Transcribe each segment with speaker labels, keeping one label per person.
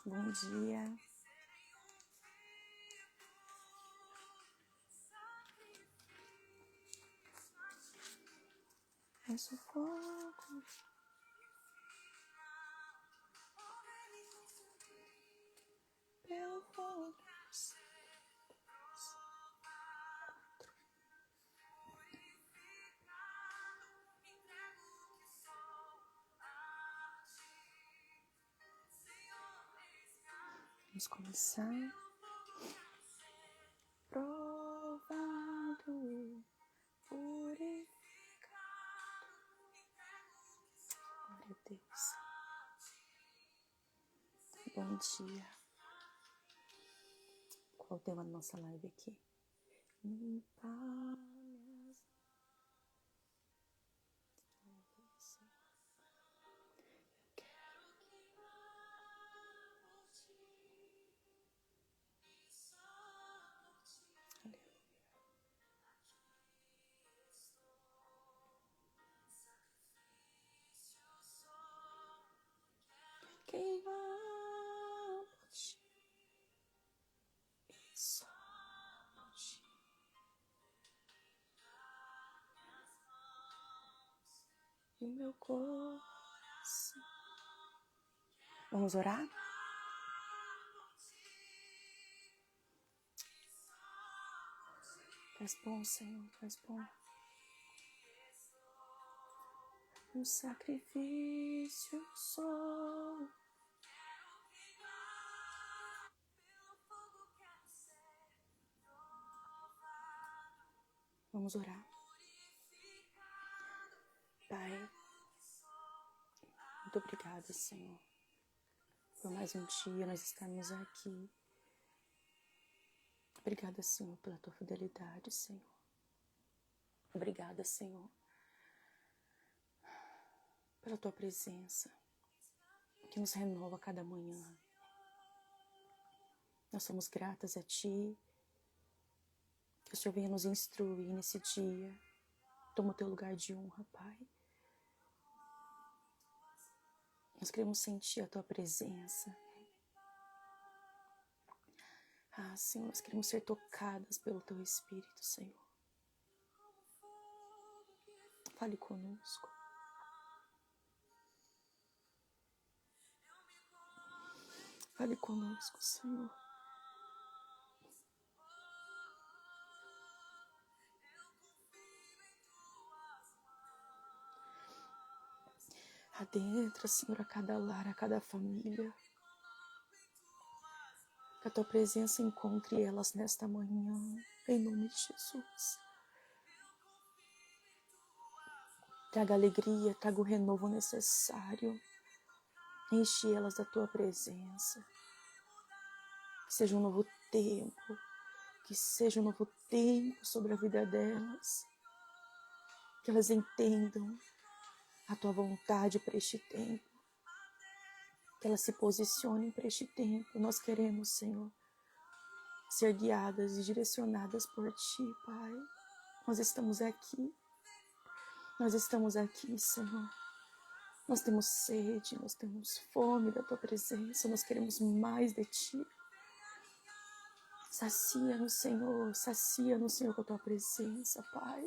Speaker 1: Bom dia. É sufoco. Pelo fogo. Vamos começar. Provado, purificado. Glória a Deus. Bom dia. Qual o tema da nossa live aqui? Limpar minhas mãos. Queimar por ti, só por ti. E o meu coração. Vamos orar? Faz bom, Senhor, faz bom. Um sacrifício sou. Vamos orar. Pai, muito obrigada, Senhor, por mais um dia nós estarmos aqui. Obrigada, Senhor, pela tua fidelidade, Senhor. Obrigada, Senhor, pela tua presença, que nos renova a cada manhã. Nós somos gratas a Ti, que o Senhor venha nos instruir nesse dia. Toma o teu lugar de honra, Pai. Nós queremos sentir a tua presença. Ah, Senhor, nós queremos ser tocadas pelo teu Espírito, Senhor. Fale conosco. Fale conosco, Senhor. Adentra, Senhor, a cada lar, a cada família. Que a tua presença encontre elas nesta manhã, em nome de Jesus. Traga alegria, traga o renovo necessário. Enche elas da tua presença. Que seja um novo tempo. Que seja um novo tempo sobre a vida delas. Que elas entendam a tua vontade para este tempo. Que elas se posicionem para este tempo. Nós queremos, Senhor, ser guiadas e direcionadas por Ti, Pai. Nós estamos aqui. Nós estamos aqui, Senhor. Nós temos sede, nós temos fome da Tua presença. Nós queremos mais de Ti. Sacia-nos, Senhor. Sacia-nos, Senhor, com a Tua presença, Pai.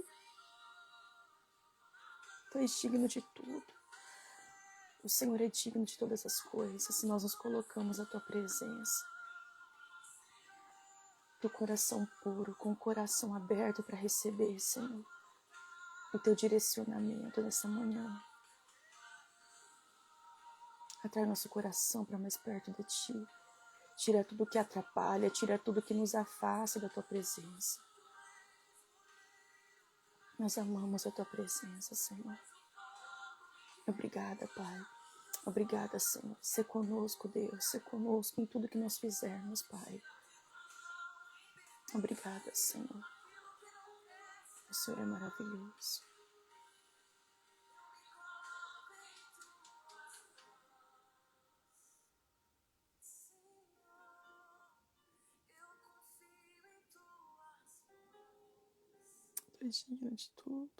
Speaker 1: Tu és digno de tudo. O Senhor é digno de todas as coisas. Se nós nos colocamos à Tua presença. Do coração puro, com o coração aberto para receber, Senhor, o Teu direcionamento nessa manhã. Atrai nosso coração para mais perto de Ti. Tira tudo que atrapalha, tira tudo que nos afasta da Tua presença. Nós amamos a Tua presença, Senhor. Obrigada, Pai. Obrigada, Senhor. Sê conosco, Deus. Sê conosco em tudo que nós fizermos, Pai. Obrigada, Senhor. O Senhor é maravilhoso. Tu és digno de tudo.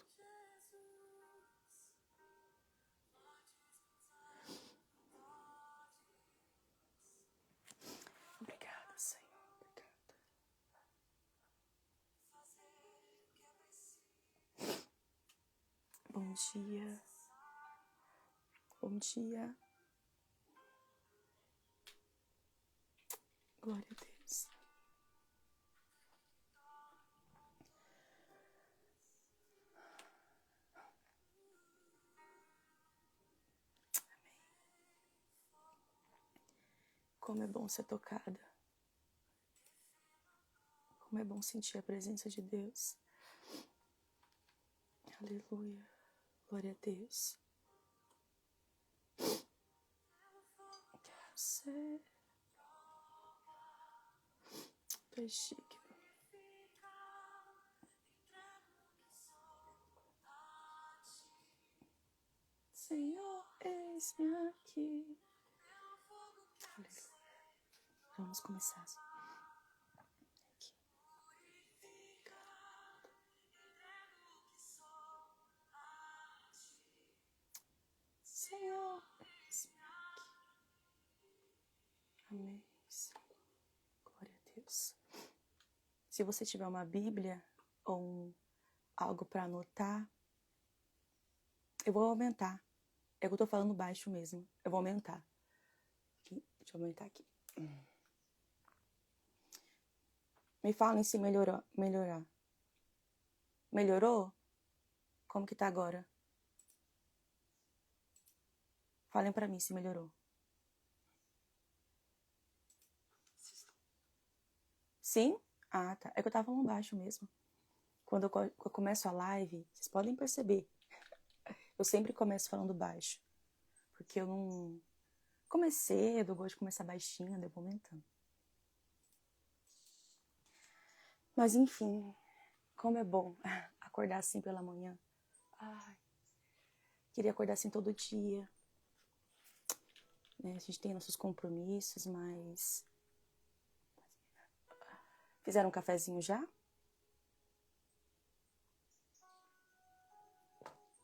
Speaker 1: dia. Bom dia. Glória a Deus. Como é bom ser tocada. Como é bom sentir a presença de Deus. Aleluia. Glória a Deus. Quero ser chique. Senhor, eis-me aqui. Aleluia. Vamos começar. Aqui. Senhor, eis-me aqui. Amém. Glória a Deus. Se você tiver uma Bíblia ou algo para anotar, eu vou aumentar. É que eu tô falando baixo mesmo. Eu vou aumentar. Aqui. Deixa eu aumentar aqui. Me falem se melhorar. Melhorou? Como que tá agora? Falem pra mim se melhorou. Sim? Ah, tá. É que eu tava falando baixo mesmo. Quando eu começo a live, vocês podem perceber. Eu sempre começo falando baixo. Porque eu não... Comecei, eu gosto de começar baixinho, daí eu vou aumentando. Mas enfim, como é bom acordar assim pela manhã. Ai, queria acordar assim todo dia. Né? A gente tem nossos compromissos, mas... Fizeram um cafezinho já?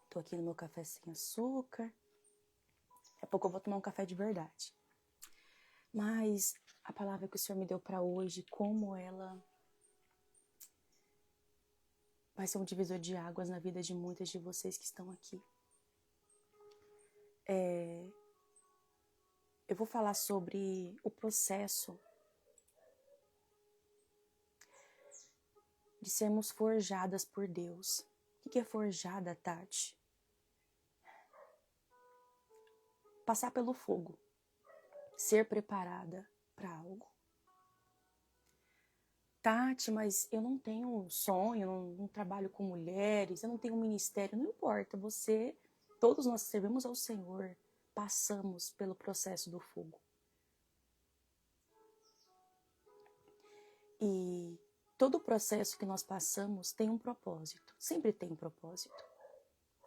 Speaker 1: Tô aqui no meu café sem açúcar. Daqui a pouco eu vou tomar um café de verdade. Mas a palavra que o Senhor me deu para hoje, como ela vai ser um divisor de águas na vida de muitas de vocês que estão aqui. Eu vou falar sobre o processo de sermos forjadas por Deus. O que é forjada, Tati? Passar pelo fogo. Ser preparada para algo. Tati, mas eu não tenho sonho, não trabalho com mulheres, eu não tenho ministério. Não importa, todos nós servimos ao Senhor, passamos pelo processo do fogo. E todo o processo que nós passamos tem um propósito. Sempre tem um propósito.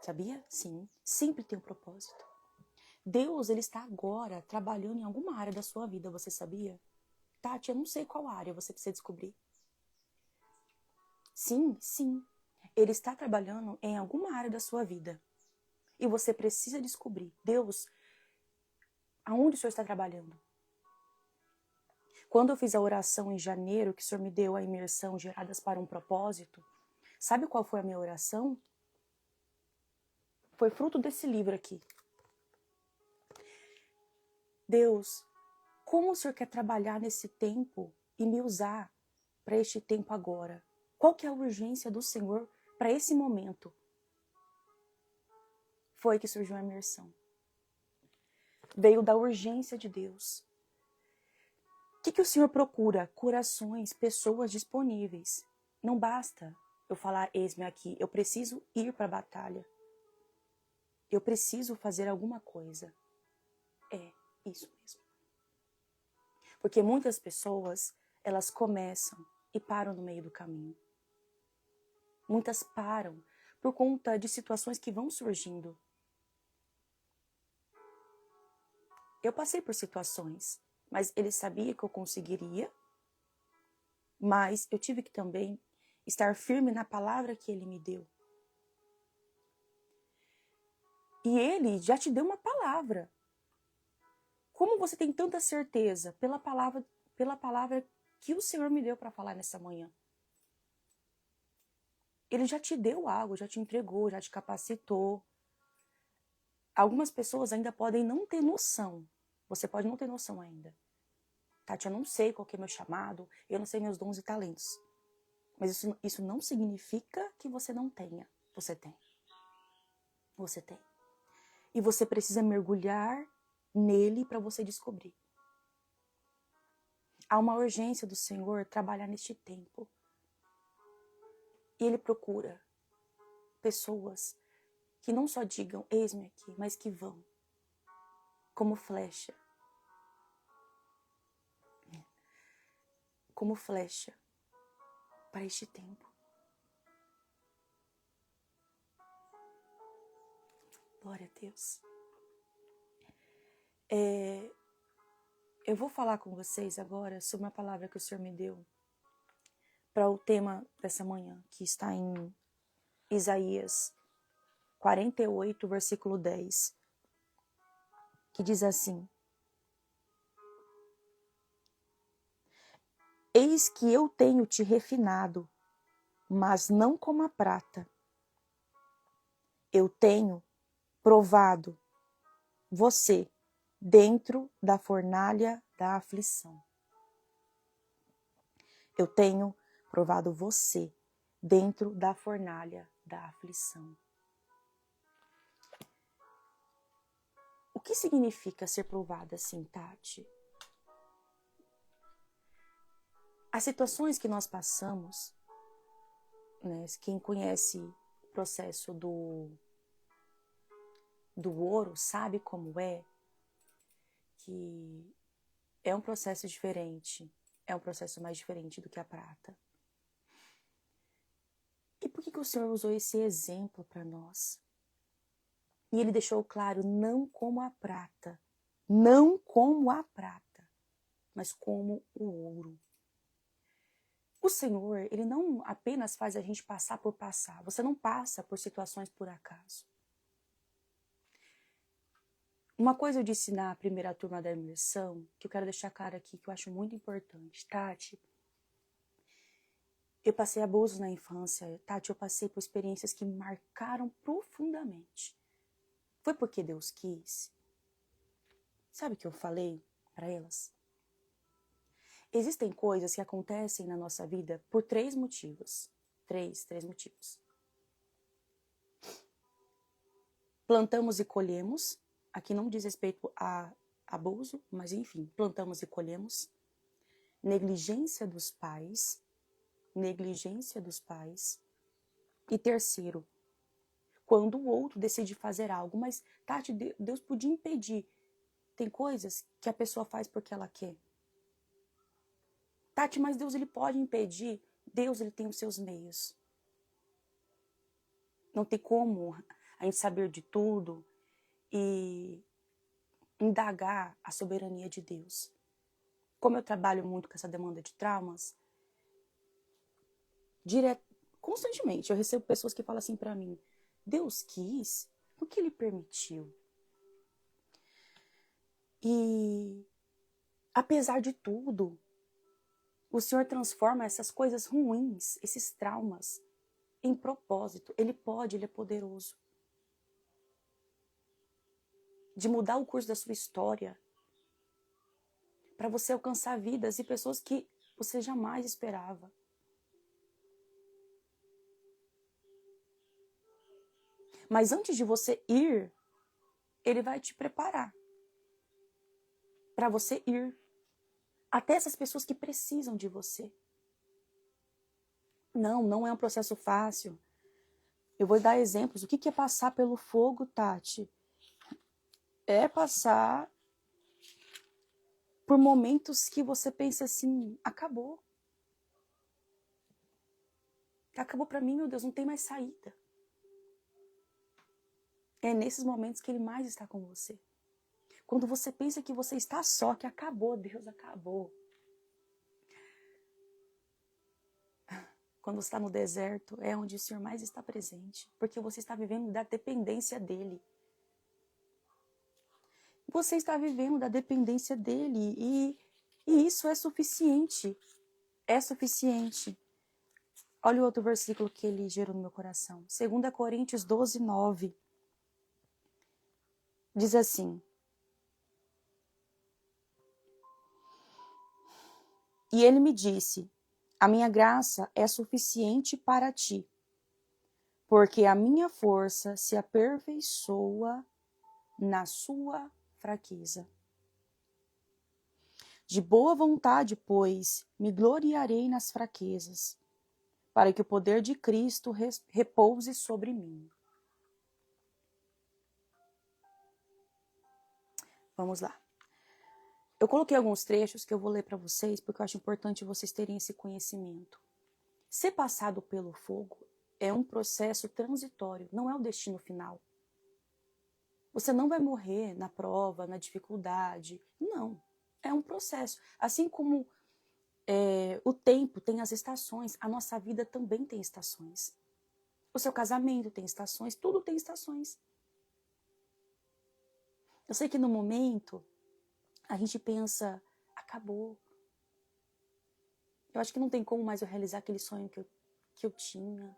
Speaker 1: Sabia? Sim, sempre tem um propósito. Deus, Ele está agora trabalhando em alguma área da sua vida, você sabia? Tati, eu não sei qual área, você precisa descobrir. Sim, sim. Ele está trabalhando em alguma área da sua vida. E você precisa descobrir. Deus, aonde o Senhor está trabalhando? Quando eu fiz a oração em janeiro, que o Senhor me deu a imersão Geradas para um Propósito, sabe qual foi a minha oração? Foi fruto desse livro aqui. Deus, como o Senhor quer trabalhar nesse tempo e me usar para este tempo agora? Qual que é a urgência do Senhor para esse momento? Foi que surgiu a imersão. Veio da urgência de Deus. O que o Senhor procura? Corações, pessoas disponíveis. Não basta eu falar, eis-me aqui. Eu preciso ir para a batalha. Eu preciso fazer alguma coisa. É isso mesmo. Porque muitas pessoas, elas começam e param no meio do caminho. Muitas param por conta de situações que vão surgindo. Eu passei por situações, mas ele sabia que eu conseguiria, mas eu tive que também estar firme na palavra que ele me deu. E ele já te deu uma palavra. Como você tem tanta certeza pela palavra que o Senhor me deu para falar nessa manhã? Ele já te deu algo, já te entregou, já te capacitou. Algumas pessoas ainda podem não ter noção. Você pode não ter noção ainda. Tati, eu não sei qual que é meu chamado, eu não sei meus dons e talentos. Mas isso não significa que você não tenha. Você tem. Você tem. E você precisa mergulhar nele para você descobrir. Há uma urgência do Senhor trabalhar neste tempo. E Ele procura pessoas que não só digam, eis-me aqui, mas que vão como flecha. Como flecha para este tempo. Glória a Deus. Eu vou falar com vocês agora sobre uma palavra que o Senhor me deu para o tema dessa manhã, que está em Isaías 48, versículo 10, que diz assim: Eis que eu tenho te refinado, mas não como a prata. Eu tenho provado você dentro da fornalha da aflição. Eu tenho provado você dentro da fornalha da aflição. O que significa ser provada assim, Tati? As situações que nós passamos, né, quem conhece o processo do ouro sabe como é, que é um processo diferente, é um processo mais diferente do que a prata. E por que o Senhor usou esse exemplo para nós? E Ele deixou claro, não como a prata, não como a prata, mas como o ouro. O Senhor, Ele não apenas faz a gente passar por passar. Você não passa por situações por acaso. Uma coisa eu disse na primeira turma da imersão, que eu quero deixar claro aqui, que eu acho muito importante. Tati, eu passei abusos na infância. Tati, eu passei por experiências que me marcaram profundamente. Foi porque Deus quis. Sabe o que eu falei para elas? Existem coisas que acontecem na nossa vida por 3 motivos. Três motivos. Plantamos e colhemos. Aqui não diz respeito a abuso, mas enfim, plantamos e colhemos. Negligência dos pais. Negligência dos pais. E terceiro, quando o outro decide fazer algo. Mas, Tati, Deus podia impedir. Tem coisas que a pessoa faz porque ela quer. Tati, mas Deus ele pode impedir. Deus ele tem os seus meios. Não tem como a gente saber de tudo e indagar a soberania de Deus. Como eu trabalho muito com essa demanda de traumas, constantemente eu recebo pessoas que falam assim para mim: Deus quis, o que Ele permitiu? E apesar de tudo, o Senhor transforma essas coisas ruins, esses traumas, em propósito. Ele pode, Ele é poderoso. De mudar o curso da sua história, para você alcançar vidas e pessoas que você jamais esperava. Mas antes de você ir, Ele vai te preparar para você ir até essas pessoas que precisam de você. Não é um processo fácil. Eu vou dar exemplos. O que é passar pelo fogo, Tati? É passar por momentos que você pensa assim, acabou. Acabou para mim, meu Deus, não tem mais saída. É nesses momentos que Ele mais está com você. Quando você pensa que você está só, que acabou, Deus acabou. Quando você está no deserto, é onde o Senhor mais está presente. Porque você está vivendo da dependência dEle. Você está vivendo da dependência dEle. E isso é suficiente. É suficiente. Olha o outro versículo que ele gerou no meu coração. 2 Coríntios 12, 9. Diz assim: e ele me disse: a minha graça é suficiente para ti, porque a minha força se aperfeiçoa na sua fraqueza. De boa vontade, pois, me gloriarei nas fraquezas, para que o poder de Cristo repouse sobre mim. Vamos lá. Eu coloquei alguns trechos que eu vou ler para vocês, porque eu acho importante vocês terem esse conhecimento. Ser passado pelo fogo é um processo transitório, não é o destino final. Você não vai morrer na prova, na dificuldade. Não. É um processo. Assim como o tempo tem as estações, a nossa vida também tem estações. O seu casamento tem estações, tudo tem estações. Eu sei que no momento a gente pensa, acabou. Eu acho que não tem como mais eu realizar aquele sonho que eu tinha.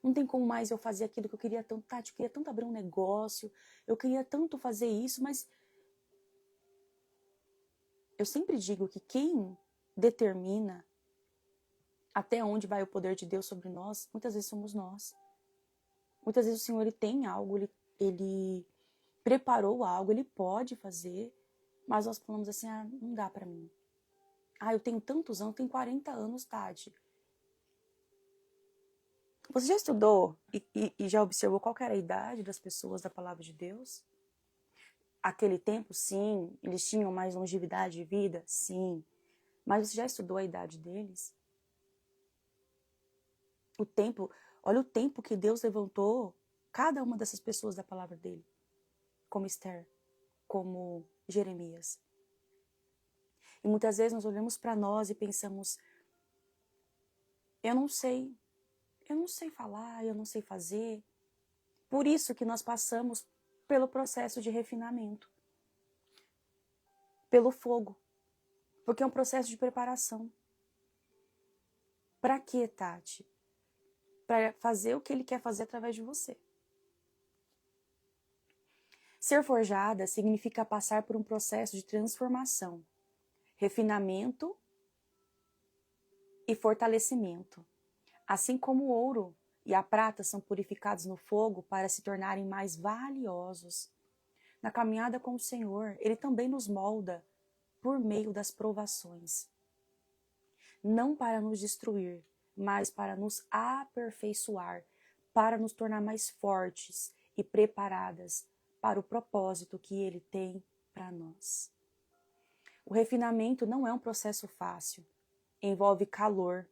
Speaker 1: Não tem como mais eu fazer aquilo que eu queria tanto. Tati, eu queria tanto abrir um negócio, eu queria tanto fazer isso, mas eu sempre digo que quem determina até onde vai o poder de Deus sobre nós, muitas vezes somos nós. Muitas vezes o Senhor ele tem algo, ele preparou algo, ele pode fazer, mas nós falamos assim, não dá pra mim. Eu tenho tantos anos, tenho 40 anos, Tati. Você já estudou e já observou qual era a idade das pessoas da palavra de Deus? Aquele tempo, sim, eles tinham mais longevidade de vida, sim. Mas você já estudou a idade deles? O tempo, olha o tempo que Deus levantou cada uma dessas pessoas da palavra dele. Como Esther, como Jeremias. E muitas vezes nós olhamos para nós e pensamos, eu não sei falar, eu não sei fazer. Por isso que nós passamos pelo processo de refinamento, pelo fogo, porque é um processo de preparação. Para quê, Tati? Para fazer o que ele quer fazer através de você. Ser forjada significa passar por um processo de transformação, refinamento e fortalecimento. Assim como o ouro e a prata são purificados no fogo para se tornarem mais valiosos. Na caminhada com o Senhor, Ele também nos molda por meio das provações. Não para nos destruir, mas para nos aperfeiçoar, para nos tornar mais fortes e preparadas para o propósito que Ele tem para nós. O refinamento não é um processo fácil. Envolve calor,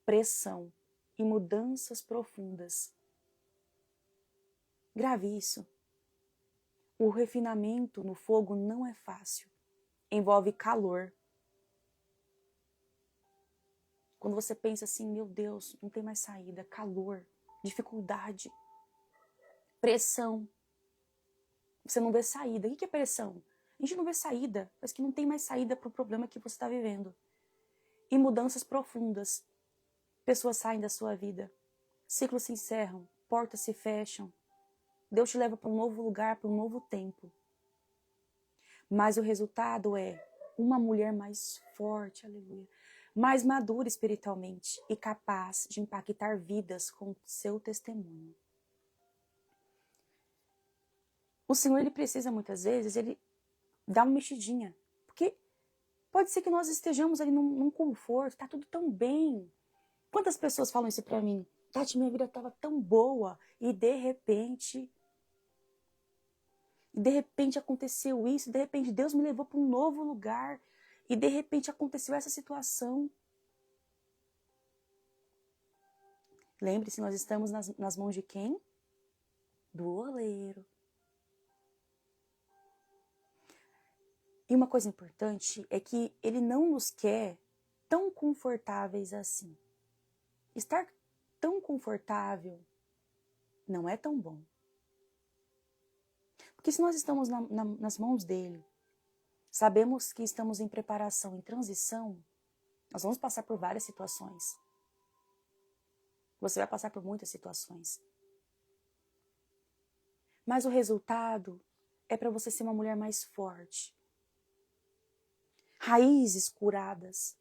Speaker 1: pressão e mudanças profundas. Grave isso. O refinamento no fogo não é fácil. Envolve calor. Quando você pensa assim, meu Deus, não tem mais saída. Calor, dificuldade, pressão. Você não vê saída. O que é pressão? A gente não vê saída, mas que não tem mais saída para o problema que você está vivendo. E mudanças profundas. Pessoas saem da sua vida. Ciclos se encerram, portas se fecham. Deus te leva para um novo lugar, para um novo tempo. Mas o resultado é uma mulher mais forte, aleluia, mais madura espiritualmente e capaz de impactar vidas com seu testemunho. O Senhor, ele precisa muitas vezes, ele dá uma mexidinha. Porque pode ser que nós estejamos ali num conforto, tá tudo tão bem. Quantas pessoas falam isso pra mim? Tati, minha vida estava tão boa e de repente aconteceu isso, de repente Deus me levou para um novo lugar e de repente aconteceu essa situação. Lembre-se, nós estamos nas mãos de quem? Do oleiro. E uma coisa importante é que ele não nos quer tão confortáveis assim. Estar tão confortável não é tão bom. Porque se nós estamos nas mãos dele, sabemos que estamos em preparação, em transição, nós vamos passar por várias situações. Você vai passar por muitas situações. Mas o resultado é para você ser uma mulher mais forte. Raízes curadas.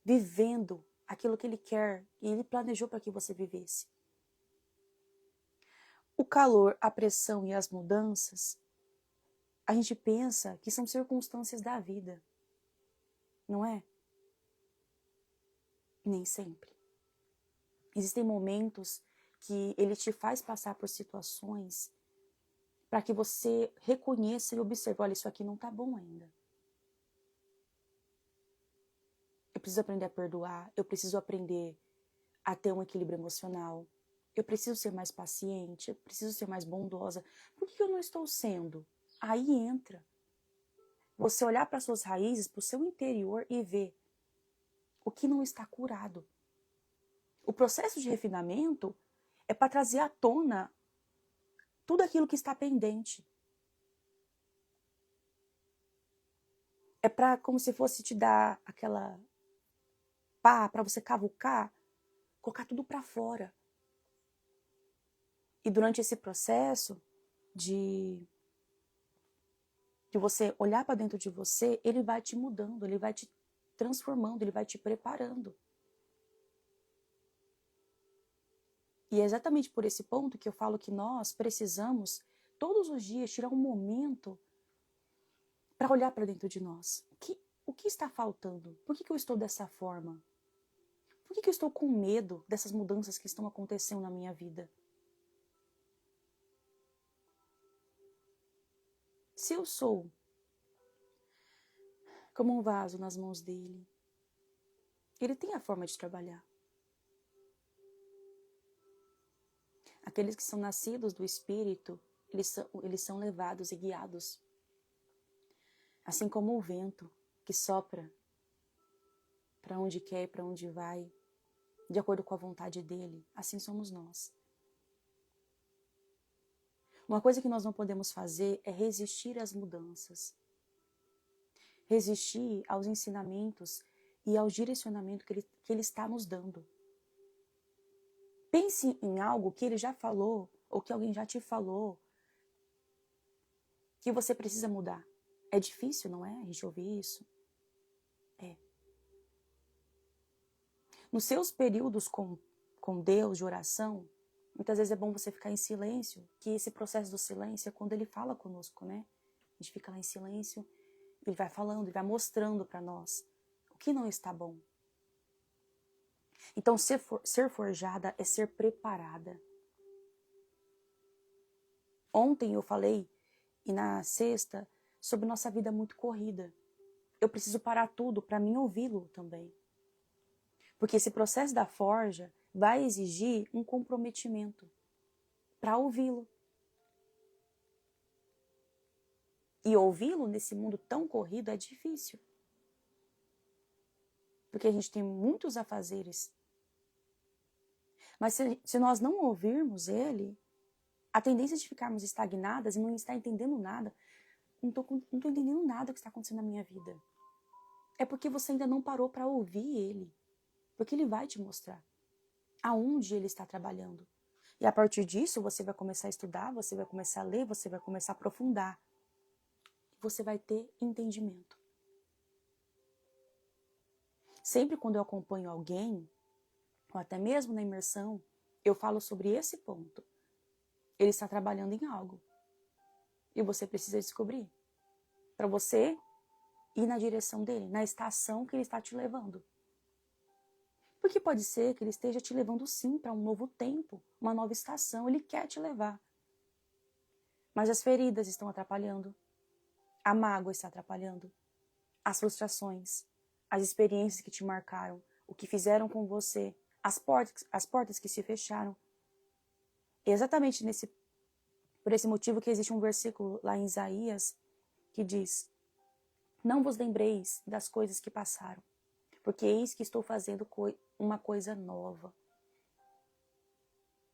Speaker 1: Vivendo aquilo que ele quer e ele planejou para que você vivesse. O calor, a pressão e as mudanças, a gente pensa que são circunstâncias da vida. Não é? Nem sempre. Existem momentos que ele te faz passar por situações para que você reconheça e observe, olha, isso aqui não está bom ainda. Eu preciso aprender a perdoar, eu preciso aprender a ter um equilíbrio emocional, eu preciso ser mais paciente, eu preciso ser mais bondosa. Por que eu não estou sendo? Aí entra você olhar para suas raízes, para o seu interior e ver o que não está curado. O processo de refinamento é para trazer à tona tudo aquilo que está pendente. É para, como se fosse te dar aquela pá para você cavucar, colocar tudo para fora. E durante esse processo de você olhar para dentro de você, ele vai te mudando, ele vai te transformando, ele vai te preparando. E é exatamente por esse ponto que eu falo que nós precisamos, todos os dias, tirar um momento para olhar para dentro de nós. O que está faltando? Por que eu estou dessa forma? Por que eu estou com medo dessas mudanças que estão acontecendo na minha vida? Se eu sou como um vaso nas mãos dele, ele tem a forma de trabalhar. Aqueles que são nascidos do Espírito, eles são levados e guiados. Assim como o vento que sopra para onde quer e para onde vai, de acordo com a vontade dele, assim somos nós. Uma coisa que nós não podemos fazer é resistir às mudanças. Resistir aos ensinamentos e ao direcionamento que ele está nos dando. Pense em algo que ele já falou, ou que alguém já te falou, que você precisa mudar. É difícil, não é? A gente ouvir isso. É. Nos seus períodos com Deus, de oração, muitas vezes é bom você ficar em silêncio, que esse processo do silêncio é quando ele fala conosco, né? A gente fica lá em silêncio, ele vai falando, ele vai mostrando para nós o que não está bom. Então, ser forjada é ser preparada. Ontem eu falei, e na sexta, sobre nossa vida muito corrida. Eu preciso parar tudo para mim ouvi-lo também. Porque esse processo da forja vai exigir um comprometimento para ouvi-lo. E ouvi-lo nesse mundo tão corrido é difícil. Porque a gente tem muitos afazeres. Mas se nós não ouvirmos ele, a tendência de ficarmos estagnadas e não estar entendendo nada, não estou entendendo nada que está acontecendo na minha vida. É porque você ainda não parou para ouvir ele. Porque ele vai te mostrar aonde ele está trabalhando. E a partir disso, você vai começar a estudar, você vai começar a ler, você vai começar a aprofundar. Você vai ter entendimento. Sempre quando eu acompanho alguém, ou até mesmo na imersão, eu falo sobre esse ponto. Ele está trabalhando em algo. E você precisa descobrir. Para você ir na direção dele, na estação que ele está te levando. Porque pode ser que ele esteja te levando sim para um novo tempo, uma nova estação, ele quer te levar. Mas as feridas estão atrapalhando, a mágoa está atrapalhando, as frustrações, as experiências que te marcaram, o que fizeram com você, as portas que se fecharam. E exatamente por esse motivo que existe um versículo lá em Isaías que diz: não vos lembreis das coisas que passaram, porque eis que estou fazendo uma coisa nova.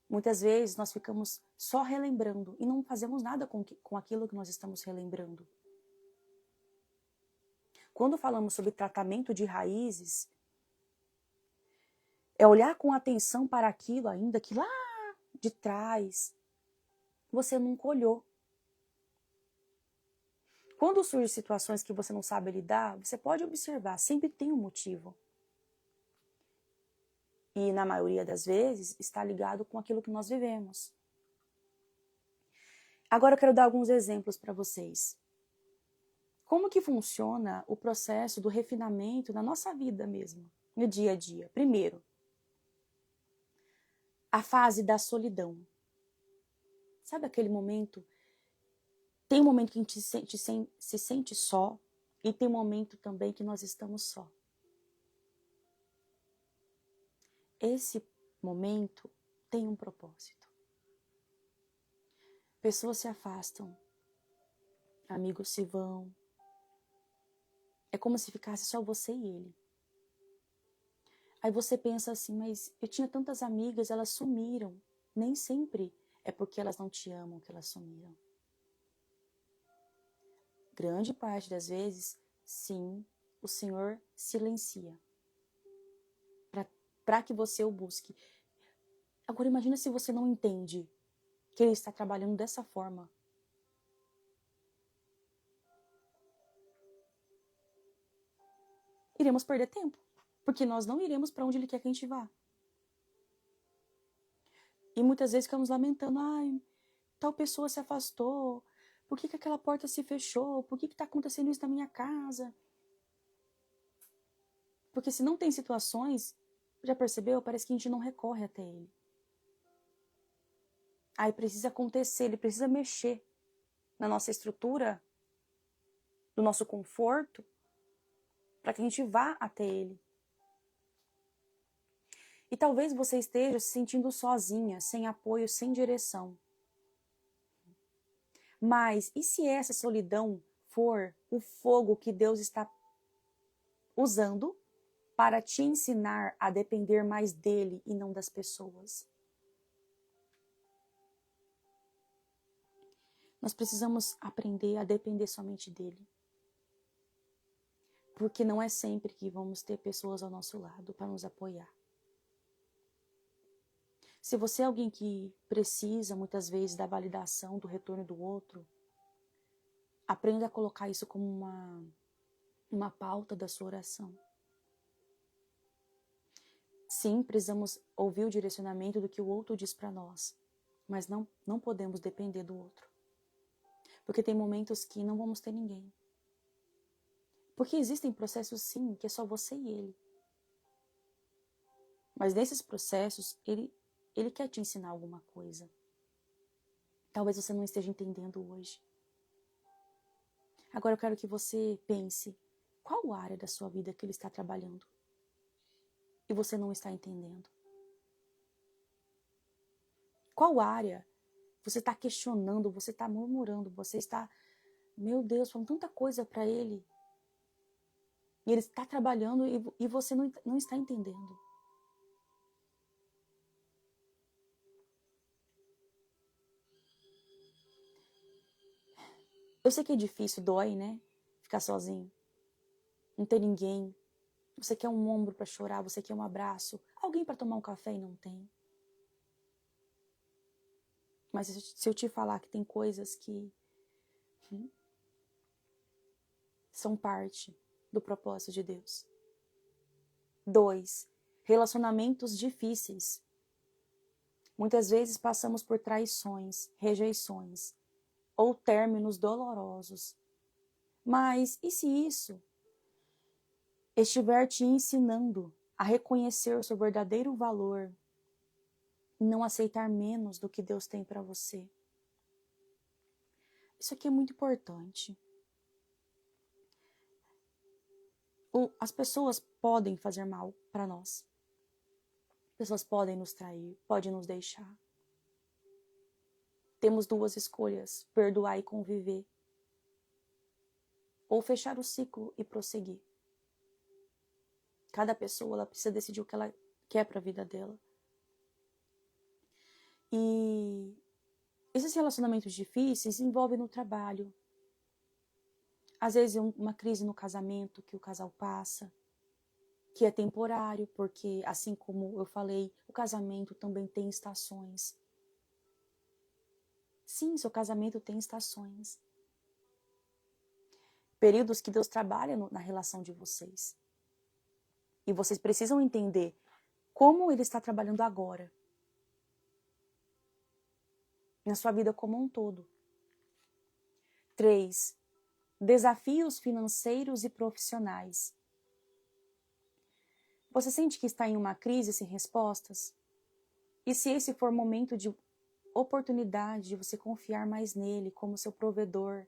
Speaker 1: Muitas vezes nós ficamos só relembrando e não fazemos nada com aquilo que nós estamos relembrando. Quando falamos sobre tratamento de raízes, é olhar com atenção para aquilo ainda que lá de trás você nunca olhou. Quando surgem situações que você não sabe lidar, você pode observar, sempre tem um motivo. E na maioria das vezes está ligado com aquilo que nós vivemos. Agora eu quero dar alguns exemplos para vocês. Como que funciona o processo do refinamento na nossa vida mesmo, no dia a dia? Primeiro, a fase da solidão. Sabe aquele momento? Tem um momento que a gente se sente só e tem um momento também que nós estamos só. Esse momento tem um propósito. Pessoas se afastam, amigos se vão. É como se ficasse só você e ele. Aí você pensa assim, mas eu tinha tantas amigas, elas sumiram. Nem sempre é porque elas não te amam que elas sumiram. Grande parte das vezes, sim, o Senhor silencia para que você o busque. Agora imagina se você não entende que Ele está trabalhando dessa forma. Iremos perder tempo, porque nós não iremos para onde Ele quer que a gente vá. E muitas vezes ficamos lamentando, ai, tal pessoa se afastou, por que aquela porta se fechou, por que está acontecendo isso na minha casa? Porque se não tem situações, já percebeu? Parece que a gente não recorre até Ele. Aí precisa acontecer, Ele precisa mexer na nossa estrutura, no nosso conforto, para que a gente vá até Ele. E talvez você esteja se sentindo sozinha, sem apoio, sem direção. Mas e se essa solidão for o fogo que Deus está usando para te ensinar a depender mais dele e não das pessoas? Nós precisamos aprender a depender somente dele. Porque não é sempre que vamos ter pessoas ao nosso lado para nos apoiar. Se você é alguém que precisa, muitas vezes, da validação, do retorno do outro, aprenda a colocar isso como uma pauta da sua oração. Sim, precisamos ouvir o direcionamento do que o outro diz para nós, mas não podemos depender do outro. Porque tem momentos que não vamos ter ninguém. Porque existem processos, sim, que é só você e ele. Mas nesses processos, ele quer te ensinar alguma coisa. Talvez você não esteja entendendo hoje. Agora eu quero que você pense, qual área da sua vida que ele está trabalhando? E você não está entendendo? Qual área você está questionando, você está murmurando, você está, meu Deus, falando tanta coisa para ele. E ele está trabalhando e você não está entendendo. Eu sei que é difícil, dói, né? Ficar sozinho. Não ter ninguém. Você quer um ombro para chorar, você quer um abraço. Alguém para tomar um café e não tem. Mas se eu te falar que tem coisas que são parte do propósito de Deus. 2. Relacionamentos difíceis. Muitas vezes passamos por traições, rejeições ou términos dolorosos. Mas e se isso estiver te ensinando a reconhecer o seu verdadeiro valor e não aceitar menos do que Deus tem para você? Isso aqui é muito importante. As pessoas podem fazer mal para nós. Pessoas podem nos trair, podem nos deixar. Temos duas escolhas, perdoar e conviver. Ou fechar o ciclo e prosseguir. Cada pessoa ela precisa decidir o que ela quer para a vida dela. E esses relacionamentos difíceis envolvem no trabalho. Às vezes uma crise no casamento que o casal passa, que é temporário, porque assim como eu falei, o casamento também tem estações. Sim, seu casamento tem estações. Períodos que Deus trabalha na relação de vocês. E vocês precisam entender como Ele está trabalhando agora. Na sua vida como um todo. 3. Desafios financeiros e profissionais. Você sente que está em uma crise sem respostas? E se esse for momento de oportunidade de você confiar mais nele como seu provedor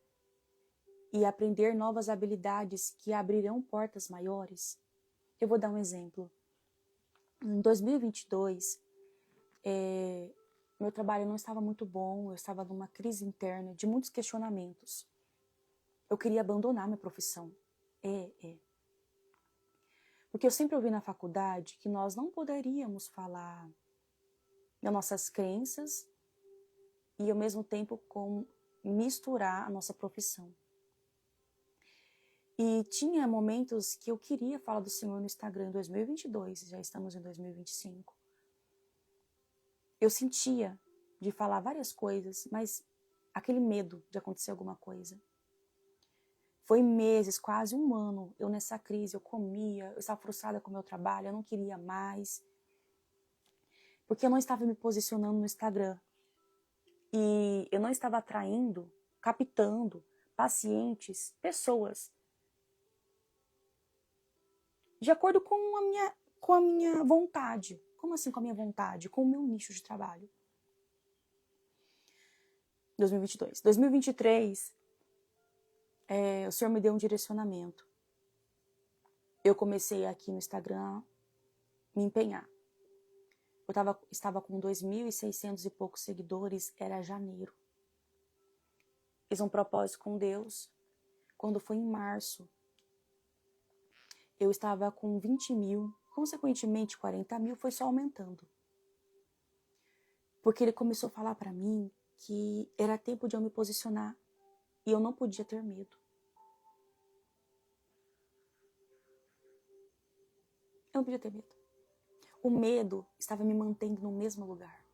Speaker 1: e aprender novas habilidades que abrirão portas maiores? Eu vou dar um exemplo. Em 2022, meu trabalho não estava muito bom, eu estava numa crise interna de muitos questionamentos. Eu queria abandonar minha profissão. Porque eu sempre ouvi na faculdade que nós não poderíamos falar das nossas crenças e ao mesmo tempo misturar a nossa profissão. E tinha momentos que eu queria falar do Senhor no Instagram em 2022, já estamos em 2025. Eu sentia de falar várias coisas, mas aquele medo de acontecer alguma coisa. Foi meses, quase um ano, eu nessa crise, eu comia, eu estava frustrada com o meu trabalho, eu não queria mais. Porque eu não estava me posicionando no Instagram. E eu não estava atraindo, captando pacientes, pessoas, de acordo com a minha vontade. Como assim com a minha vontade? Com o meu nicho de trabalho. 2022. 2023, o Senhor me deu um direcionamento. Eu comecei aqui no Instagram me empenhar. Eu estava com 2.600 e poucos seguidores, era janeiro. Fiz um propósito com Deus. Quando foi em março, eu estava com 20 mil, consequentemente 40 mil, foi só aumentando. Porque Ele começou a falar para mim que era tempo de eu me posicionar e eu não podia ter medo. Eu não podia ter medo. O medo estava me mantendo no mesmo lugar.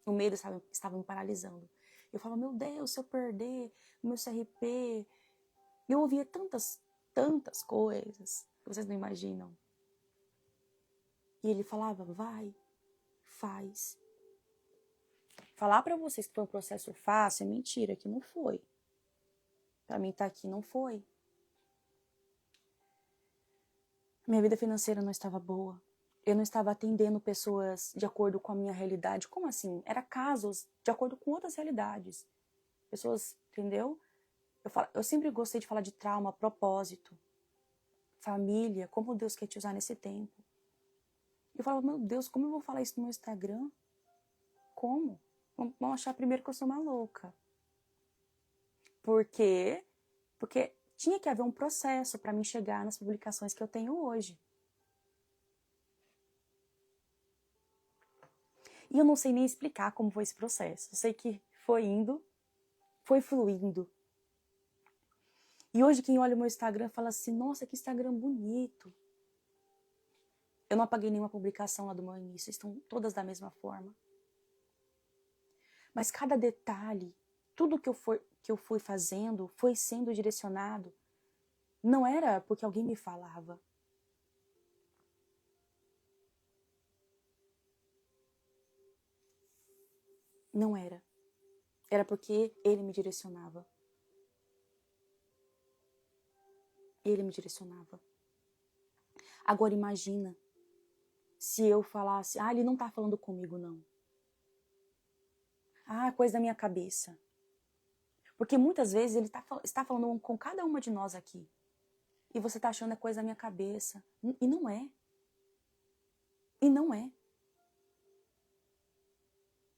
Speaker 1: O medo estava me paralisando. Eu falava, meu Deus, se eu perder o meu CRP... Eu ouvia tantas coisas que vocês não imaginam. E Ele falava, vai, faz. Falar para vocês que foi um processo fácil é mentira, que não foi. Para mim estar aqui não foi. Minha vida financeira não estava boa. Eu não estava atendendo pessoas de acordo com a minha realidade. Como assim? Era casos de acordo com outras realidades. Pessoas, entendeu? Eu sempre gostei de falar de trauma, propósito, família, como Deus quer te usar nesse tempo. Eu falava, meu Deus, como eu vou falar isso no meu Instagram? Como? Vão achar primeiro que eu sou uma louca. Por quê? Porque tinha que haver um processo para mim chegar nas publicações que eu tenho hoje. E eu não sei nem explicar como foi esse processo. Eu sei que foi indo, foi fluindo. E hoje quem olha o meu Instagram fala assim, nossa, que Instagram bonito. Eu não apaguei nenhuma publicação lá do meu início, estão todas da mesma forma. Mas cada detalhe, tudo que eu fui fazendo, foi sendo direcionado. Não era porque alguém me falava. Não era. Era porque Ele me direcionava. Ele me direcionava. Agora imagina se eu falasse, Ele não está falando comigo, não. Coisa da minha cabeça. Porque muitas vezes Ele está falando com cada uma de nós aqui. E você está achando coisa da minha cabeça. E não é. E não é.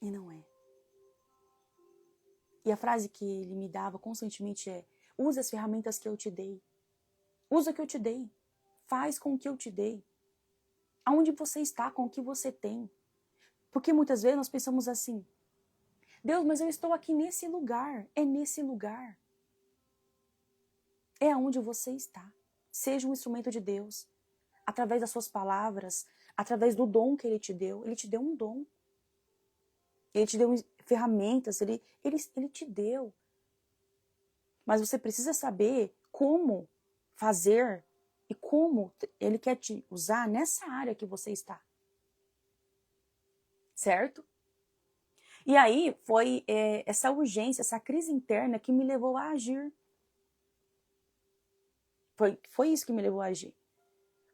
Speaker 1: E não é. E a frase que Ele me dava constantemente é, use as ferramentas que eu te dei. Usa o que eu te dei. Faz com o que eu te dei. Aonde você está, com o que você tem. Porque muitas vezes nós pensamos assim, Deus, mas eu estou aqui nesse lugar. É nesse lugar. É onde você está. Seja um instrumento de Deus. Através das suas palavras, através do dom que Ele te deu. Ele te deu um dom. Ele te deu ferramentas, ele te deu. Mas você precisa saber como fazer e como ele quer te usar nessa área que você está. Certo? E aí foi essa urgência, essa crise interna que me levou a agir. Foi isso que me levou a agir.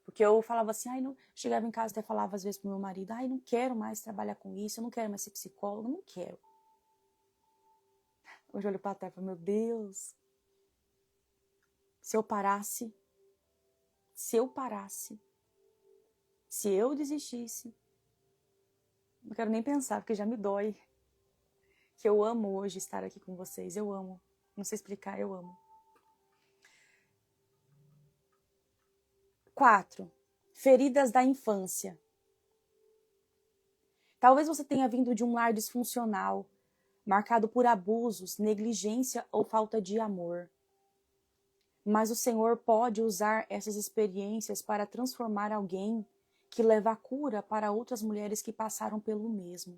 Speaker 1: Porque eu falava assim, não, chegava em casa até falava às vezes pro meu marido, não quero mais trabalhar com isso, eu não quero mais ser psicóloga, não quero. Hoje eu olho para trás e falo, meu Deus, se eu parasse, se eu desistisse, não quero nem pensar, porque já me dói. Que eu amo hoje estar aqui com vocês, eu amo. Não sei explicar, eu amo. 4. Feridas da infância. Talvez você tenha vindo de um lar disfuncional, marcado por abusos, negligência ou falta de amor. Mas o Senhor pode usar essas experiências para transformar alguém que leva a cura para outras mulheres que passaram pelo mesmo.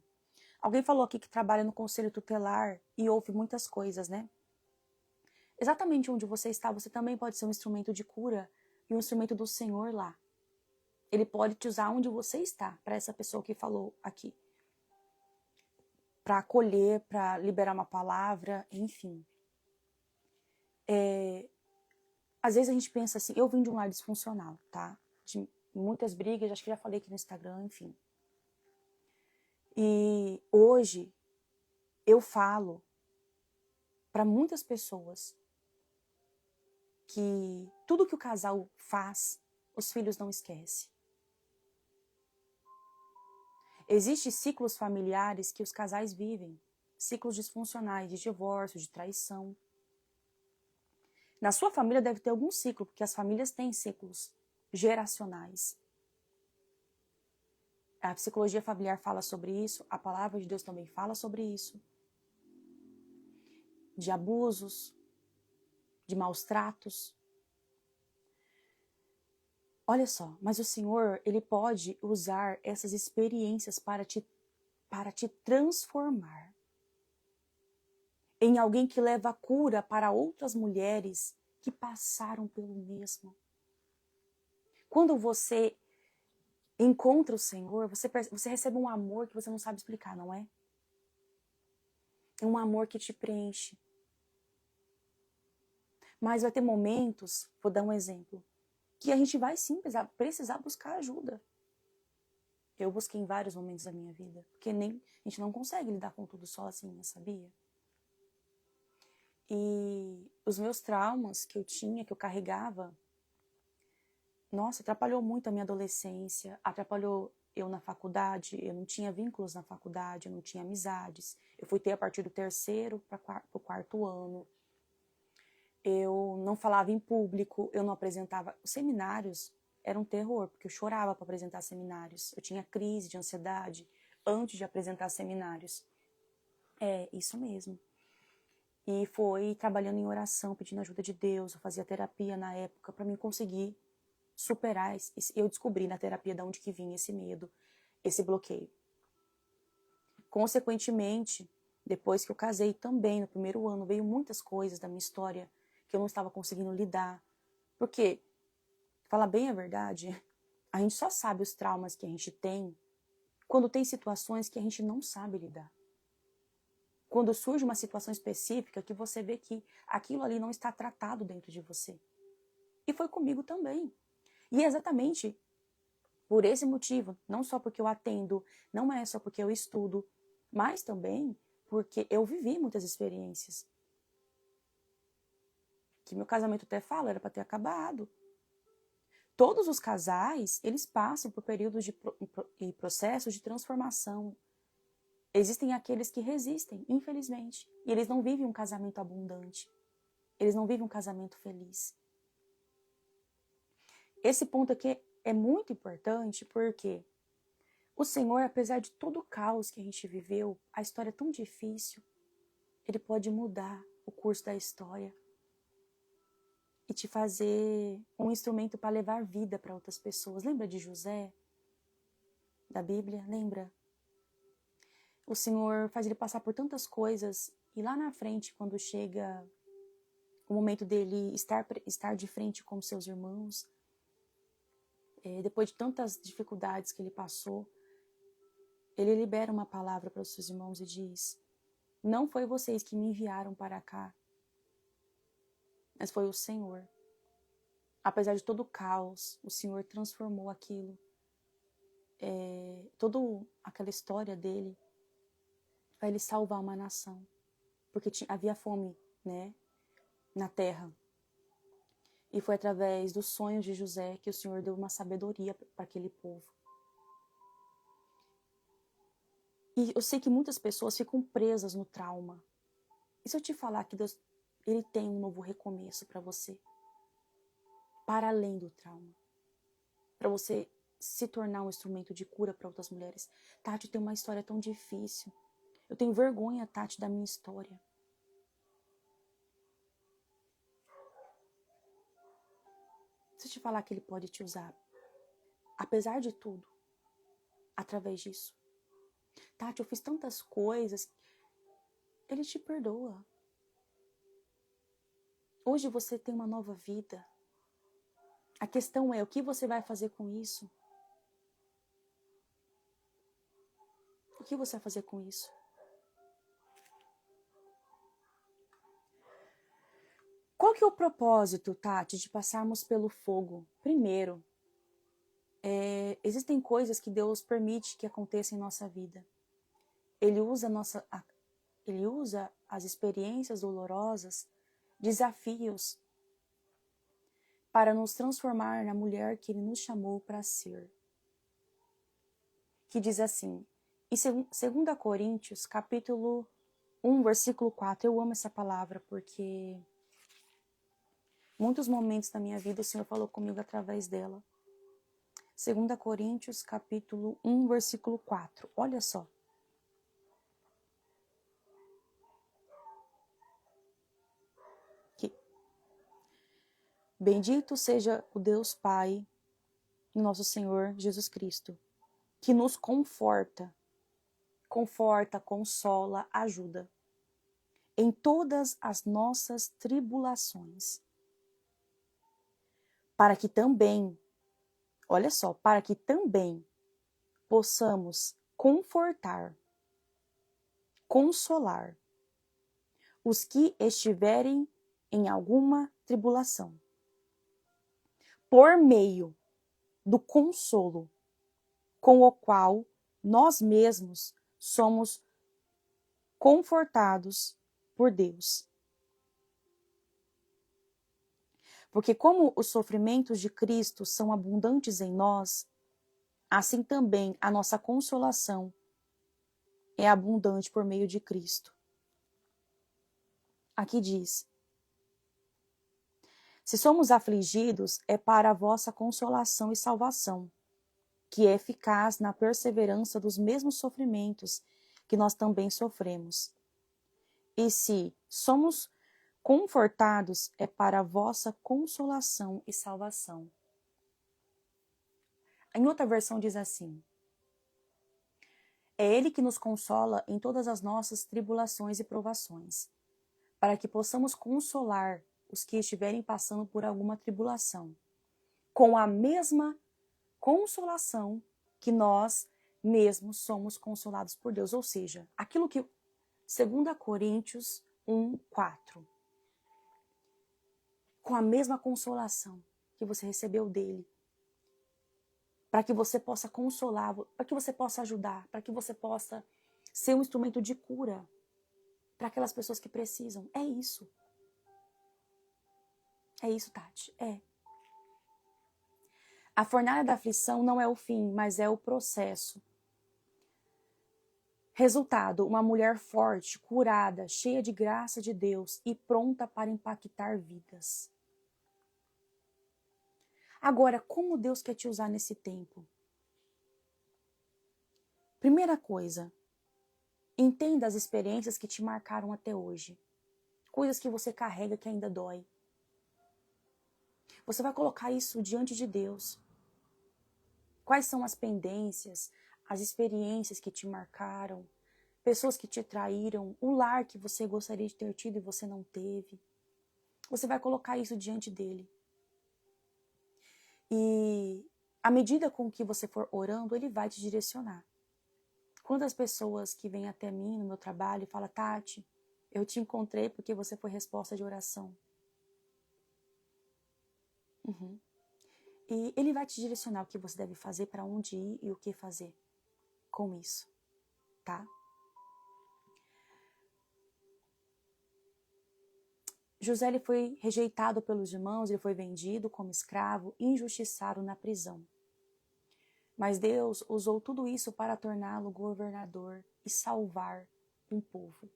Speaker 1: Alguém falou aqui que trabalha no conselho tutelar e ouve muitas coisas, né? Exatamente onde você está, você também pode ser um instrumento de cura e um instrumento do Senhor lá. Ele pode te usar onde você está, para essa pessoa que falou aqui. Para acolher, para liberar uma palavra, enfim. Às vezes a gente pensa assim, eu vim de um lar disfuncional, tá? De muitas brigas, acho que já falei aqui no Instagram, enfim. E hoje eu falo para muitas pessoas que tudo que o casal faz, os filhos não esquecem. Existem ciclos familiares que os casais vivem, ciclos disfuncionais, de divórcio, de traição. Na sua família deve ter algum ciclo, porque as famílias têm ciclos geracionais. A psicologia familiar fala sobre isso, a palavra de Deus também fala sobre isso. De abusos, de maus tratos. Olha só, mas o Senhor, Ele pode usar essas experiências para te transformar em alguém que leva cura para outras mulheres que passaram pelo mesmo. Quando você encontra o Senhor, você recebe um amor que você não sabe explicar, não é? É um amor que te preenche. Mas vai ter momentos, vou dar um exemplo, que a gente vai sim precisar buscar ajuda. Eu busquei em vários momentos da minha vida, porque a gente não consegue lidar com tudo sozinha, sabia? E os meus traumas que eu tinha, que eu carregava, nossa, atrapalhou muito a minha adolescência, atrapalhou eu na faculdade, eu não tinha vínculos na faculdade, eu não tinha amizades. Eu fui ter a partir do 3º para o 4º ano. Eu não falava em público, eu não apresentava. Os seminários eram um terror, porque eu chorava para apresentar seminários. Eu tinha crise de ansiedade antes de apresentar seminários. É, isso mesmo. E foi trabalhando em oração, pedindo ajuda de Deus. Eu fazia terapia na época para mim conseguir superar. Eu descobri na terapia de onde que vinha esse medo, esse bloqueio. Consequentemente, depois que eu casei também, no 1º ano, veio muitas coisas da minha história que eu não estava conseguindo lidar. Porque, falar bem a verdade, a gente só sabe os traumas que a gente tem quando tem situações que a gente não sabe lidar. Quando surge uma situação específica que você vê que aquilo ali não está tratado dentro de você. E foi comigo também. E é exatamente por esse motivo, não só porque eu atendo, não é só porque eu estudo, mas também porque eu vivi muitas experiências. Que meu casamento até fala, era para ter acabado. Todos os casais, eles passam por períodos e processos de transformação. Existem aqueles que resistem, infelizmente, e eles não vivem um casamento abundante. Eles não vivem um casamento feliz. Esse ponto aqui é muito importante porque o Senhor, apesar de todo o caos que a gente viveu, a história é tão difícil, Ele pode mudar o curso da história e te fazer um instrumento para levar vida para outras pessoas. Lembra de José, da Bíblia? Lembra? O Senhor faz ele passar por tantas coisas e lá na frente, quando chega o momento dele estar de frente com seus irmãos, depois de tantas dificuldades que ele passou, ele libera uma palavra para os seus irmãos e diz: não foi vocês que me enviaram para cá, mas foi o Senhor. Apesar de todo o caos, o Senhor transformou aquilo. Toda aquela história dele, para ele salvar uma nação. Porque havia fome, né, na terra. E foi através dos sonhos de José que o Senhor deu uma sabedoria para aquele povo. E eu sei que muitas pessoas ficam presas no trauma. E se eu te falar que Deus, Ele tem um novo recomeço para você? Para além do trauma. Para você se tornar um instrumento de cura para outras mulheres. Tati tem uma história tão difícil. Eu tenho vergonha, Tati, da minha história. Se eu te falar que Ele pode te usar, apesar de tudo, através disso. Tati, eu fiz tantas coisas. Ele te perdoa. Hoje você tem uma nova vida. A questão é, o que você vai fazer com isso? O que você vai fazer com isso? Qual que é o propósito, Tati, de passarmos pelo fogo? Primeiro, existem coisas que Deus permite que aconteçam em nossa vida. Ele usa as experiências dolorosas, desafios, para nos transformar na mulher que Ele nos chamou para ser. Que diz assim, em 2 Coríntios, capítulo 1, versículo 4, eu amo essa palavra porque muitos momentos da minha vida o Senhor falou comigo através dela. 2 Coríntios, capítulo 1, versículo 4, olha só. Bendito seja o Deus Pai, nosso Senhor Jesus Cristo, que nos conforta, consola, ajuda em todas as nossas tribulações, para que também, olha só, para que também possamos confortar, consolar os que estiverem em alguma tribulação, por meio do consolo com o qual nós mesmos somos confortados por Deus. Porque como os sofrimentos de Cristo são abundantes em nós, assim também a nossa consolação é abundante por meio de Cristo. Aqui diz: se somos afligidos, é para a vossa consolação e salvação, que é eficaz na perseverança dos mesmos sofrimentos que nós também sofremos. E se somos confortados, é para a vossa consolação e salvação. Em outra versão diz assim: é Ele que nos consola em todas as nossas tribulações e provações, para que possamos consolar os que estiverem passando por alguma tribulação, com a mesma consolação que nós mesmos somos consolados por Deus. Ou seja, aquilo que 2 Coríntios 1, 4. Com a mesma consolação que você recebeu dele, para que você possa consolar, para que você possa ajudar, para que você possa ser um instrumento de cura para aquelas pessoas que precisam. É isso. É isso, Tati. É. A fornalha da aflição não é o fim, mas é o processo. Resultado, uma mulher forte, curada, cheia de graça de Deus e pronta para impactar vidas. Agora, como Deus quer te usar nesse tempo? Primeira coisa, entenda as experiências que te marcaram até hoje. Coisas que você carrega que ainda dói. Você vai colocar isso diante de Deus. Quais são as pendências, as experiências que te marcaram, pessoas que te traíram, o lar que você gostaria de ter tido e você não teve. Você vai colocar isso diante dele. E à medida com que você for orando, ele vai te direcionar. Quantas pessoas que vêm até mim no meu trabalho e falam, Tati, eu te encontrei porque você foi resposta de oração. E ele vai te direcionar o que você deve fazer, para onde ir e o que fazer com isso, tá? José ele foi rejeitado pelos irmãos, ele foi vendido como escravo, injustiçado na prisão. Mas Deus usou tudo isso para torná-lo governador e salvar um povo.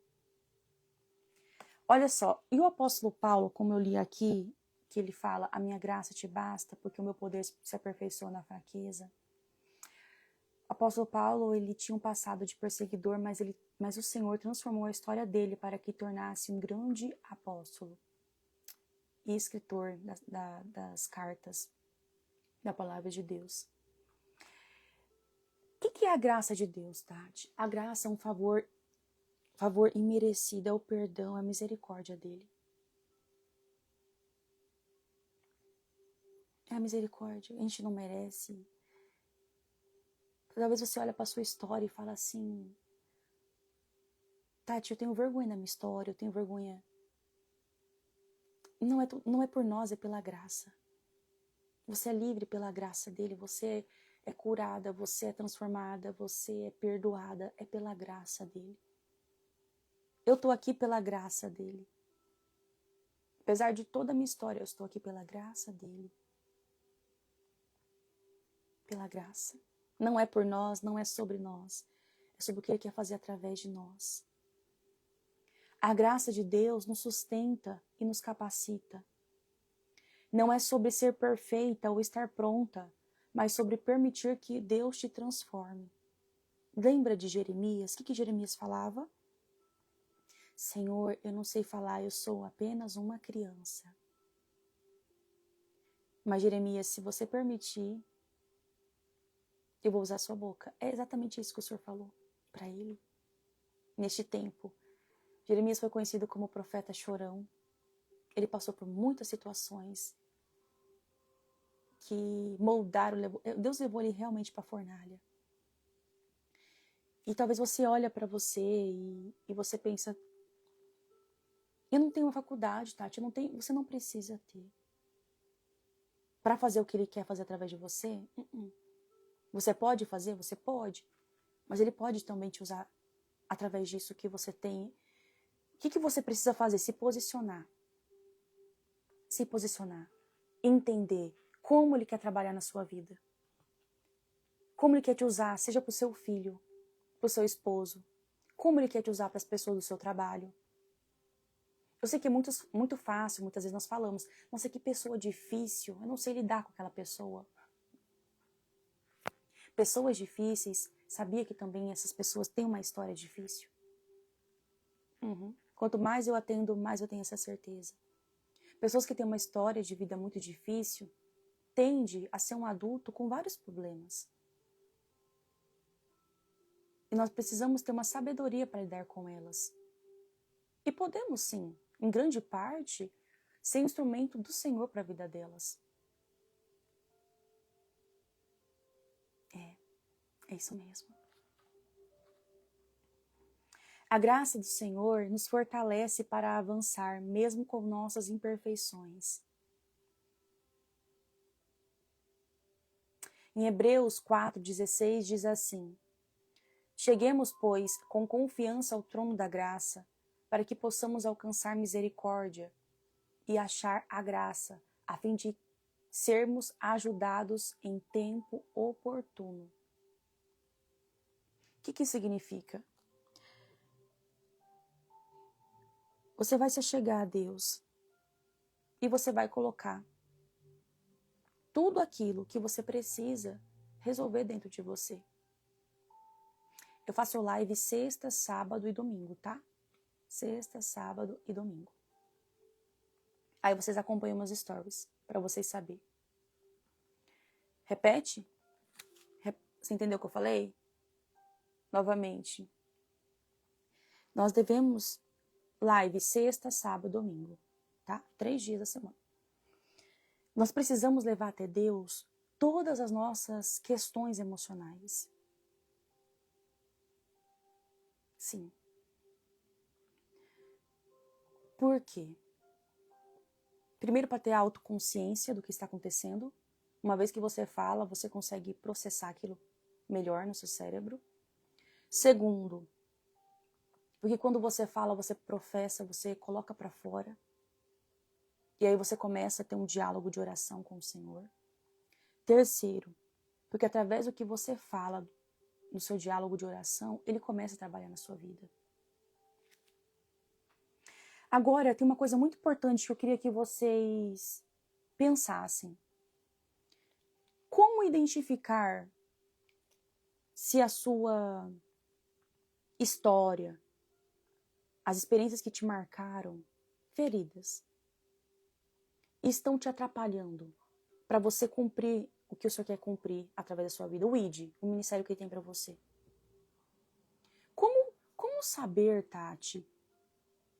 Speaker 1: Olha só, e o apóstolo Paulo, como eu li aqui, que ele fala, a minha graça te basta, porque o meu poder se aperfeiçoa na fraqueza. O apóstolo Paulo, ele tinha um passado de perseguidor, mas o Senhor transformou a história dele para que tornasse um grande apóstolo e escritor das cartas da palavra de Deus. O que é a graça de Deus, Tati? A graça é um favor imerecido, é o perdão, é a misericórdia dele. É a misericórdia, a gente não merece. Talvez você olhe para a sua história e fala assim, Tati, eu tenho vergonha da minha história, eu tenho vergonha. Não é por nós, é pela graça. Você é livre pela graça dele, você é curada, você é transformada, você é perdoada, é pela graça dele. Eu estou aqui pela graça dele. Apesar de toda a minha história, eu estou aqui pela graça dele. Pela graça. Não é por nós, não é sobre nós. É sobre o que ele quer fazer através de nós. A graça de Deus nos sustenta e nos capacita. Não é sobre ser perfeita ou estar pronta, mas sobre permitir que Deus te transforme. Lembra de Jeremias? O que Jeremias falava? Senhor, eu não sei falar, eu sou apenas uma criança. Mas Jeremias, se você permitir, eu vou usar sua boca. É exatamente isso que o Senhor falou para ele. Neste tempo, Jeremias foi conhecido como profeta chorão. Ele passou por muitas situações que moldaram, Deus levou ele realmente para a fornalha. E talvez você olha para você e você pensa, eu não tenho uma faculdade, Tati, você não precisa ter. Para fazer o que ele quer fazer através de você, Você pode fazer? Você pode. Mas ele pode também te usar através disso que você tem. O que você precisa fazer? Se posicionar. Se posicionar. Entender como ele quer trabalhar na sua vida. Como ele quer te usar, seja para o seu filho, para o seu esposo. Como ele quer te usar para as pessoas do seu trabalho. Eu sei que é muito fácil, muitas vezes nós falamos, nossa, que pessoa difícil, eu não sei lidar com aquela pessoa. Pessoas difíceis, sabia que também essas pessoas têm uma história difícil? Quanto mais eu atendo, mais eu tenho essa certeza. Pessoas que têm uma história de vida muito difícil, tende a ser um adulto com vários problemas. E nós precisamos ter uma sabedoria para lidar com elas. E podemos sim, em grande parte, ser instrumento do Senhor para a vida delas. É isso mesmo. A graça do Senhor nos fortalece para avançar, mesmo com nossas imperfeições. Em Hebreus 4,16 diz assim: Cheguemos, pois, com confiança ao trono da graça, para que possamos alcançar misericórdia e achar a graça, a fim de sermos ajudados em tempo oportuno. O que isso significa? Você vai se achegar a Deus e você vai colocar tudo aquilo que você precisa resolver dentro de você. Eu faço live sexta, sábado e domingo, tá? Sexta, sábado e domingo. Aí vocês acompanham meus stories, para vocês saberem. Repete? Você entendeu o que eu falei? Novamente. Nós devemos live sexta, sábado, domingo, tá? 3 dias da semana. Nós precisamos levar até Deus todas as nossas questões emocionais. Sim. Por quê? Primeiro, para ter a autoconsciência do que está acontecendo. Uma vez que você fala, você consegue processar aquilo melhor no seu cérebro. Segundo, porque quando você fala, você professa, você coloca para fora. E aí você começa a ter um diálogo de oração com o Senhor. Terceiro, porque através do que você fala no seu diálogo de oração, ele começa a trabalhar na sua vida. Agora, tem uma coisa muito importante que eu queria que vocês pensassem. Como identificar se a sua história, as experiências que te marcaram, feridas, estão te atrapalhando para você cumprir o que o Senhor quer cumprir através da sua vida? O ID, o ministério que Ele tem para você. Como saber, Tati,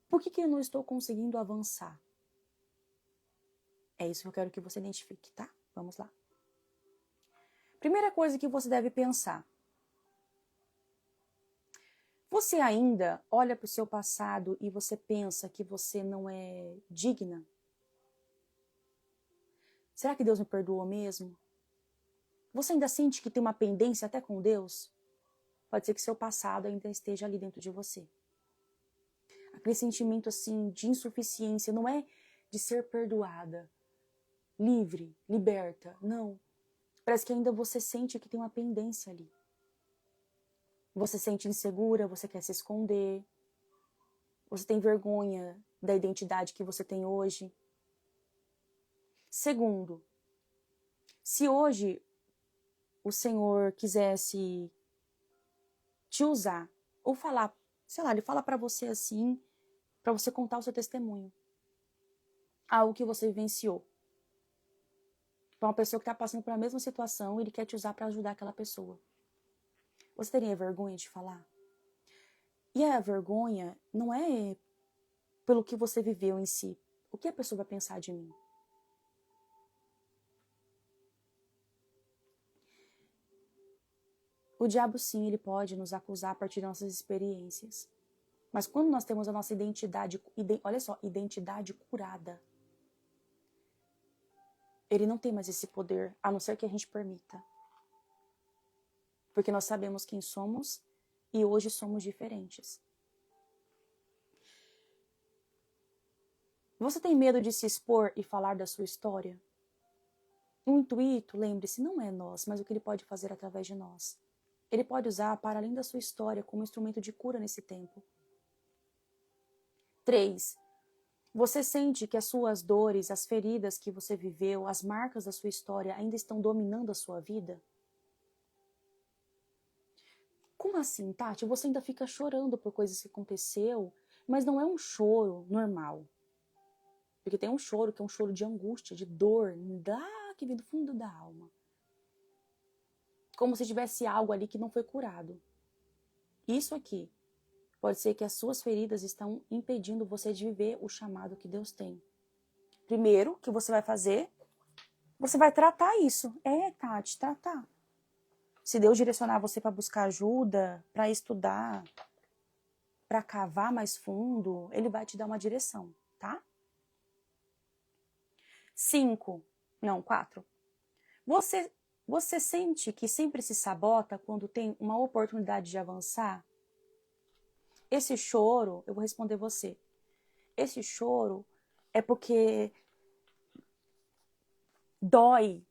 Speaker 1: por que eu não estou conseguindo avançar? É isso que eu quero que você identifique, tá? Vamos lá. Primeira coisa que você deve pensar. Você ainda olha para o seu passado e você pensa que você não é digna? Será que Deus me perdoou mesmo? Você ainda sente que tem uma pendência até com Deus? Pode ser que seu passado ainda esteja ali dentro de você. Aquele sentimento assim de insuficiência não é de ser perdoada, livre, liberta. Não. Parece que ainda você sente que tem uma pendência ali. Você se sente insegura, você quer se esconder. Você tem vergonha da identidade que você tem hoje. Segundo, se hoje o Senhor quisesse te usar ou falar, sei lá, Ele fala para você assim, para você contar o seu testemunho. Algo que você vivenciou. Para uma pessoa que está passando por a mesma situação, Ele quer te usar para ajudar aquela pessoa. Você teria vergonha de falar? E a vergonha não é pelo que você viveu em si. O que a pessoa vai pensar de mim? O diabo, sim, ele pode nos acusar a partir das nossas experiências. Mas quando nós temos a nossa identidade, olha só, identidade curada, ele não tem mais esse poder, a não ser que a gente permita. Porque nós sabemos quem somos e hoje somos diferentes. Você tem medo de se expor e falar da sua história? O intuito, lembre-se, não é nós, mas o que ele pode fazer através de nós. Ele pode usar para além da sua história como instrumento de cura nesse tempo. 3. Você sente que as suas dores, as feridas que você viveu, as marcas da sua história ainda estão dominando a sua vida? Como assim, Tati? Você ainda fica chorando por coisas que aconteceu, mas não é um choro normal. Porque tem um choro que é um choro de angústia, de dor, que vem do fundo da alma. Como se tivesse algo ali que não foi curado. Isso aqui pode ser que as suas feridas estão impedindo você de viver o chamado que Deus tem. Primeiro, o que você vai fazer? Você vai tratar isso. Tati, tratar. Se Deus direcionar você para buscar ajuda, para estudar, para cavar mais fundo, Ele vai te dar uma direção, tá? 4. Você sente que sempre se sabota quando tem uma oportunidade de avançar? Esse choro, eu vou responder você. Esse choro é porque dói,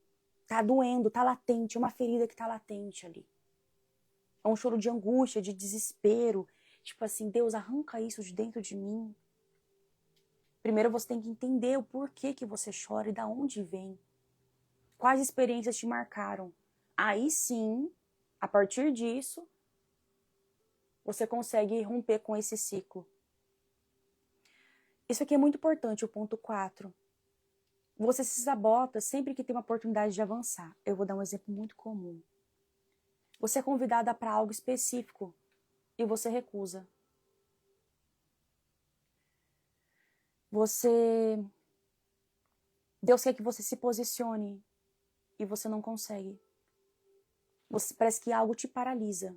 Speaker 1: tá doendo, tá latente, uma ferida que tá latente ali. É um choro de angústia, de desespero. Tipo assim, Deus, arranca isso de dentro de mim. Primeiro você tem que entender o porquê que você chora e da onde vem. Quais experiências te marcaram. Aí sim, a partir disso, você consegue romper com esse ciclo. Isso aqui é muito importante, o ponto 4. Você se sabota sempre que tem uma oportunidade de avançar. Eu vou dar um exemplo muito comum. Você é convidada para algo específico e você recusa. Deus quer que você se posicione e você não consegue. Parece que algo te paralisa.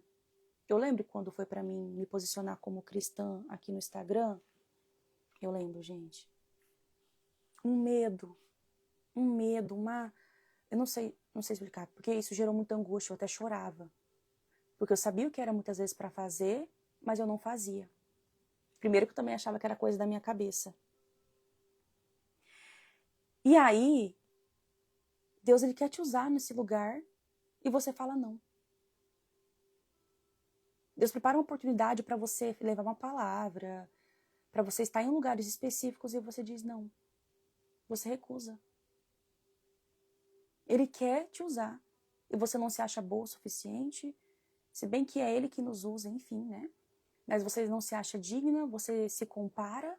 Speaker 1: Eu lembro quando foi para mim me posicionar como cristã aqui no Instagram. Eu lembro, gente. Um medo, eu não sei explicar, porque isso gerou muita angústia, eu até chorava. Porque eu sabia o que era muitas vezes para fazer, mas eu não fazia. Primeiro que eu também achava que era coisa da minha cabeça. E aí, Deus ele quer te usar nesse lugar e você fala não. Deus prepara uma oportunidade para você levar uma palavra, para você estar em lugares específicos e você diz não. Você recusa. Ele quer te usar e você não se acha boa o suficiente, se bem que é Ele que nos usa, enfim, né? Mas você não se acha digna, você se compara,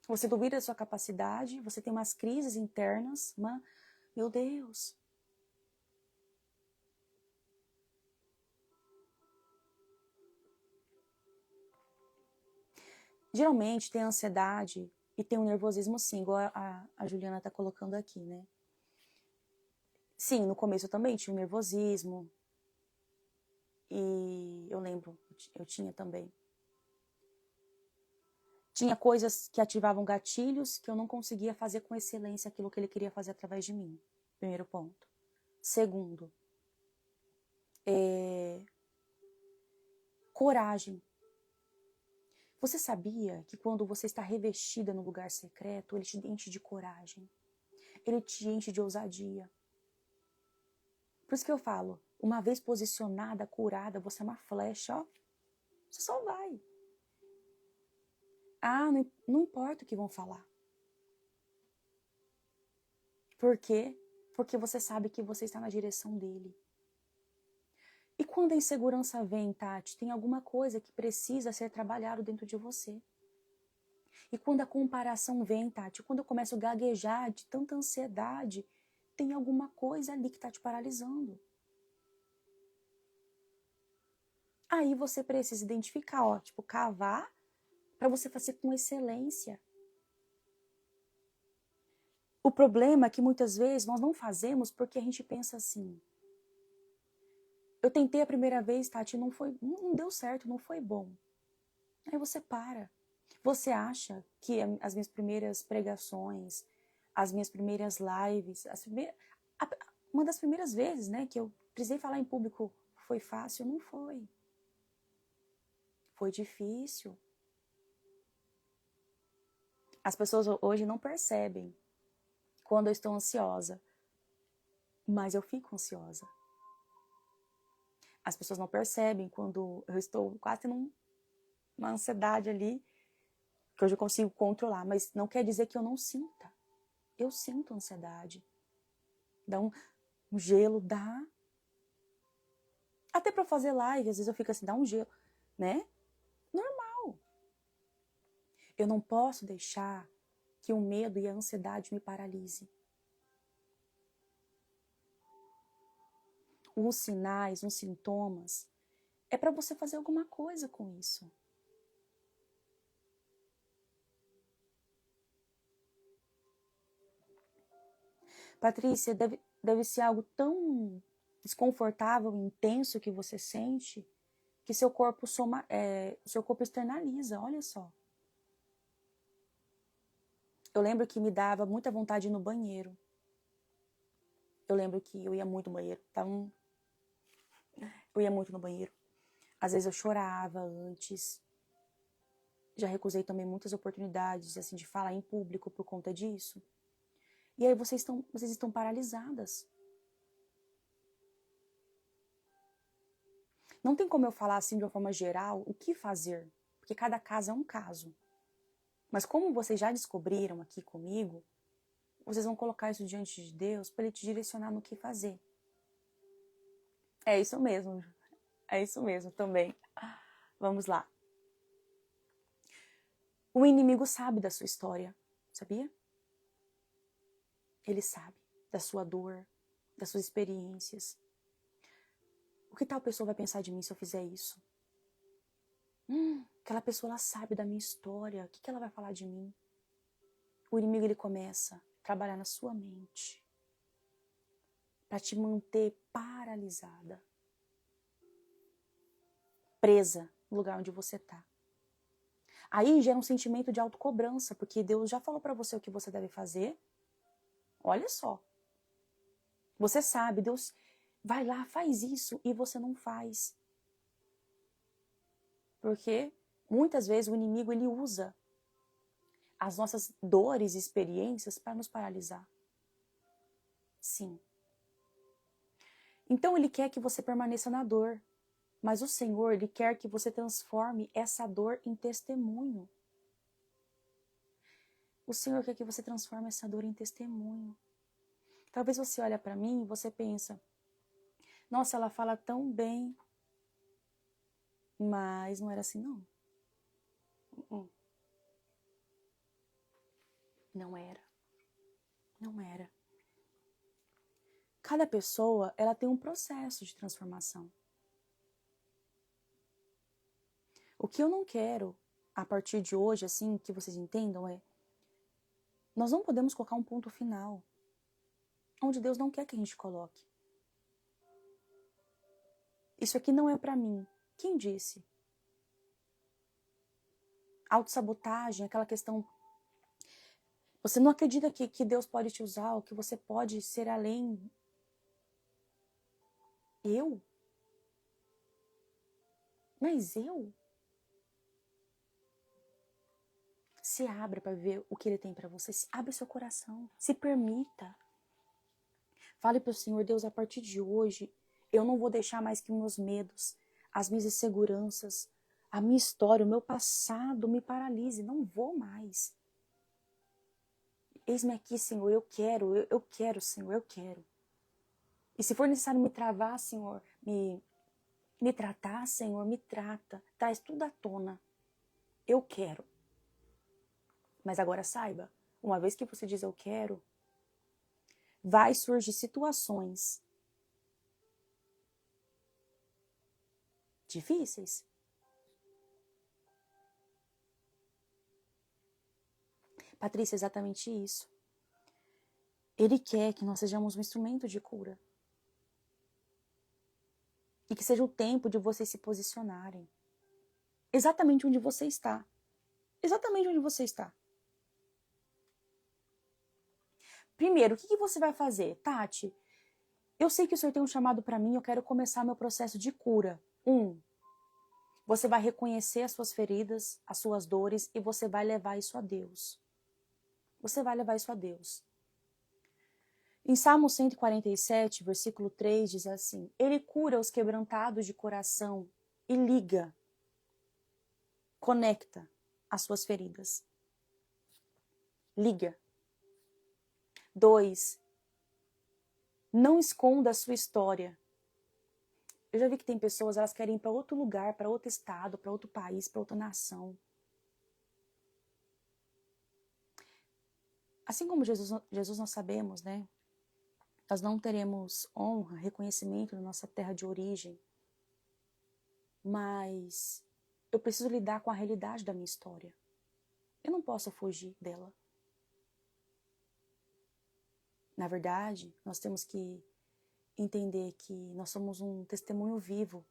Speaker 1: você duvida da sua capacidade, você tem umas crises internas, meu Deus. Geralmente tem ansiedade e tem um nervosismo sim, igual a Juliana tá colocando aqui, né? Sim, no começo eu também tinha um nervosismo e eu lembro, eu tinha também. Tinha coisas que ativavam gatilhos que eu não conseguia fazer com excelência aquilo que ele queria fazer através de mim. Primeiro ponto. Segundo, coragem. Você sabia que quando você está revestida no lugar secreto, ele te enche de coragem? Ele te enche de ousadia. Por isso que eu falo, uma vez posicionada, curada, você é uma flecha, ó. Você só vai. Ah, não importa o que vão falar. Por quê? Porque você sabe que você está na direção dele. E quando a insegurança vem, Tati, tem alguma coisa que precisa ser trabalhado dentro de você. E quando a comparação vem, Tati, quando eu começo a gaguejar de tanta ansiedade, tem alguma coisa ali que está te paralisando. Aí você precisa identificar, ó, tipo, cavar para você fazer com excelência. O problema é que muitas vezes nós não fazemos porque a gente pensa assim. Eu tentei a primeira vez, Tati, não deu certo, não foi bom. Aí você para. Você acha que as minhas primeiras pregações, as minhas primeiras lives, uma das primeiras vezes, né, que eu precisei falar em público foi fácil? Não foi. Foi difícil. As pessoas hoje não percebem quando eu estou ansiosa, mas eu fico ansiosa. As pessoas não percebem quando eu estou quase tendo uma ansiedade ali, que hoje eu consigo controlar, mas não quer dizer que eu não sinta. Eu sinto ansiedade. Dá um gelo, dá. Até para fazer live, às vezes eu fico assim, dá um gelo, né? Normal. Eu não posso deixar que o medo e a ansiedade me paralise. Uns sinais, uns sintomas, é para você fazer alguma coisa com isso. Patrícia, deve ser algo tão desconfortável e intenso que você sente que seu corpo externaliza, olha só. Eu lembro que me dava muita vontade de ir no banheiro. Eu lembro que eu ia muito no banheiro. Eu ia muito no banheiro. Às vezes eu chorava antes. Já recusei também muitas oportunidades assim, de falar em público por conta disso. E aí vocês estão paralisadas. Não tem como eu falar assim de uma forma geral o que fazer, porque cada caso é um caso. Mas como vocês já descobriram aqui comigo, vocês vão colocar isso diante de Deus para Ele te direcionar no que fazer. É isso mesmo. É isso mesmo também. Vamos lá. O inimigo sabe da sua história, sabia? Ele sabe da sua dor, das suas experiências. O que tal pessoa vai pensar de mim se eu fizer isso? Aquela pessoa, ela sabe da minha história. O que ela vai falar de mim? O inimigo, ele começa a trabalhar na sua mente para te manter paralisada, presa no lugar onde você está. Aí gera um sentimento de autocobrança, porque Deus já falou para você o que você deve fazer. Olha só. Você sabe, Deus vai lá, faz isso, e você não faz. Porque muitas vezes o inimigo, ele usa as nossas dores e experiências para nos paralisar. Sim. Então ele quer que você permaneça na dor. Mas o Senhor, ele quer que você transforme essa dor em testemunho. O Senhor quer que você transforme essa dor em testemunho. Talvez você olhe para mim e você pensa, nossa, ela fala tão bem. Mas não era assim, não. Não era. Não era. Cada pessoa, ela tem um processo de transformação. O que eu não quero, a partir de hoje, assim, que vocês entendam é, nós não podemos colocar um ponto final, onde Deus não quer que a gente coloque. Isso aqui não é para mim. Quem disse? Autossabotagem, aquela questão. Você não acredita que Deus pode te usar, ou que você pode ser além. Eu? Mas eu? Se abra para ver o que Ele tem para você. Abre seu coração. Se permita. Fale para o Senhor, Deus, a partir de hoje, eu não vou deixar mais que meus medos, as minhas inseguranças, a minha história, o meu passado me paralise. Não vou mais. Eis-me aqui, Senhor, eu quero, Senhor, eu quero. E se for necessário me travar, Senhor, me tratar, Senhor, me trata. Traz tudo à tona. Eu quero. Mas agora saiba, uma vez que você diz eu quero, vai surgir situações difíceis. Patrícia, é exatamente isso. Ele quer que nós sejamos um instrumento de cura. E que seja o tempo de vocês se posicionarem. Exatamente onde você está. Exatamente onde você está. Primeiro, o que você vai fazer? Tati, eu sei que o Senhor tem um chamado para mim, eu quero começar meu processo de cura. Você vai reconhecer as suas feridas, as suas dores, e você vai levar isso a Deus. Você vai levar isso a Deus. Em Salmo 147, versículo 3, diz assim, Ele cura os quebrantados de coração e liga, conecta as suas feridas. Liga. 2, não esconda a sua história. Eu já vi que tem pessoas, elas querem ir para outro lugar, para outro estado, para outro país, para outra nação. Assim como Jesus nós sabemos, né? Nós não teremos honra, reconhecimento na nossa terra de origem. Mas eu preciso lidar com a realidade da minha história. Eu não posso fugir dela. Na verdade, nós temos que entender que nós somos um testemunho vivo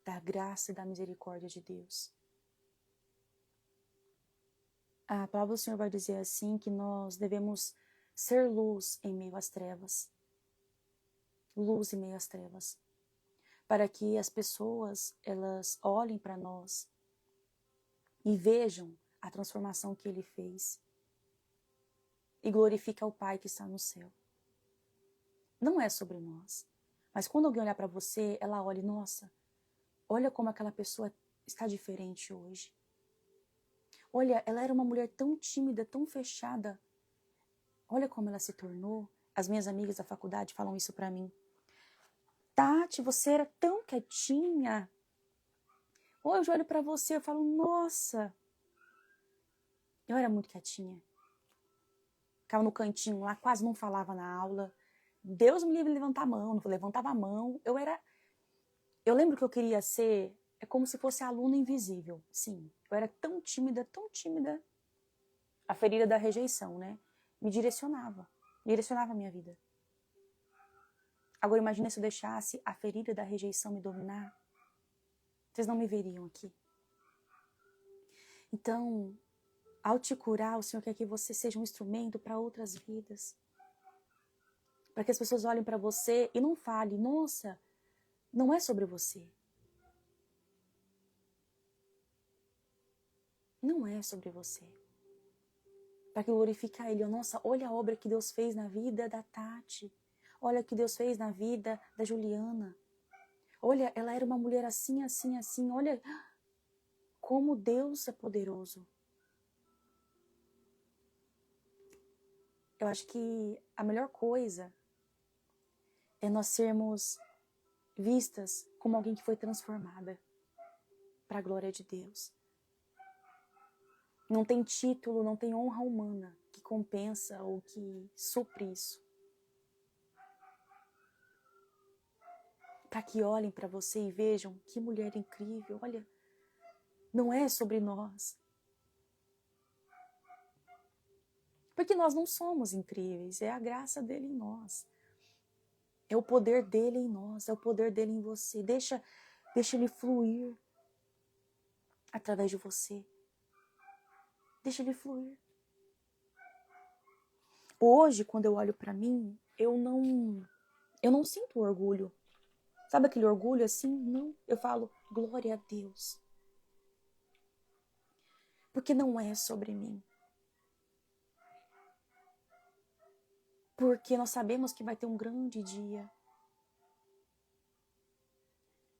Speaker 1: da graça e da misericórdia de Deus. A palavra do Senhor vai dizer assim que nós devemos ser luz em meio às trevas. Luz em meio às trevas. Para que as pessoas, elas olhem para nós e vejam a transformação que Ele fez. E glorifiquem ao Pai que está no céu. Não é sobre nós. Mas quando alguém olhar para você, ela olha, nossa, olha como aquela pessoa está diferente hoje. Olha, ela era uma mulher tão tímida, tão fechada. Olha como ela se tornou. As minhas amigas da faculdade falam isso para mim. Tati, você era tão quietinha. Hoje eu olho para você e falo, nossa, eu era muito quietinha. Ficava no cantinho lá, quase não falava na aula. Deus me livre de levantar a mão, não levantava a mão. Eu lembro que eu queria ser é como se fosse a aluna invisível. Sim, eu era tão tímida, tão tímida. A ferida da rejeição, né? Me direcionava a minha vida. Agora imagina se eu deixasse a ferida da rejeição me dominar. Vocês não me veriam aqui. Então, ao te curar, o Senhor quer que você seja um instrumento para outras vidas. Para que as pessoas olhem para você e não falem, nossa, não é sobre você. Não é sobre você. Para glorificar Ele. Nossa, olha a obra que Deus fez na vida da Tati. Olha o que Deus fez na vida da Juliana. Olha, ela era uma mulher assim, assim, assim. Olha como Deus é poderoso. Eu acho que a melhor coisa é nós sermos vistas como alguém que foi transformada para a glória de Deus. Não tem título, não tem honra humana que compensa ou que supre isso. Para que olhem para você e vejam que mulher incrível. Olha, não é sobre nós. Porque nós não somos incríveis, é a graça dele em nós. É o poder dele em nós, é o poder dele em você. Deixa ele fluir através de você. Deixa ele fluir. Hoje, quando eu olho para mim, eu não sinto orgulho. Sabe aquele orgulho assim? Não. Eu falo, glória a Deus. Porque não é sobre mim. Porque nós sabemos que vai ter um grande dia.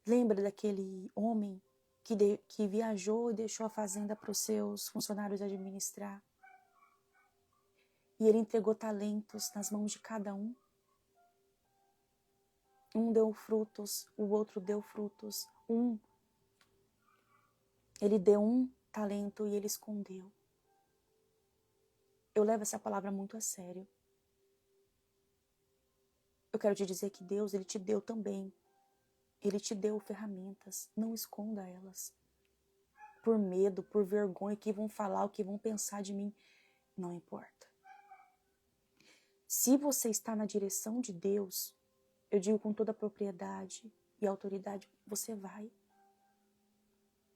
Speaker 1: Lembra daquele homem que viajou e deixou a fazenda para os seus funcionários administrar? E ele entregou talentos nas mãos de cada um. Um deu frutos, o outro deu frutos. Ele deu um talento e ele escondeu. Eu levo essa palavra muito a sério. Eu quero te dizer que Deus, Ele te deu também. Ele te deu ferramentas. Não esconda elas. Por medo, por vergonha, o que vão falar, o que vão pensar de mim. Não importa. Se você está na direção de Deus, eu digo com toda a propriedade e autoridade, você vai.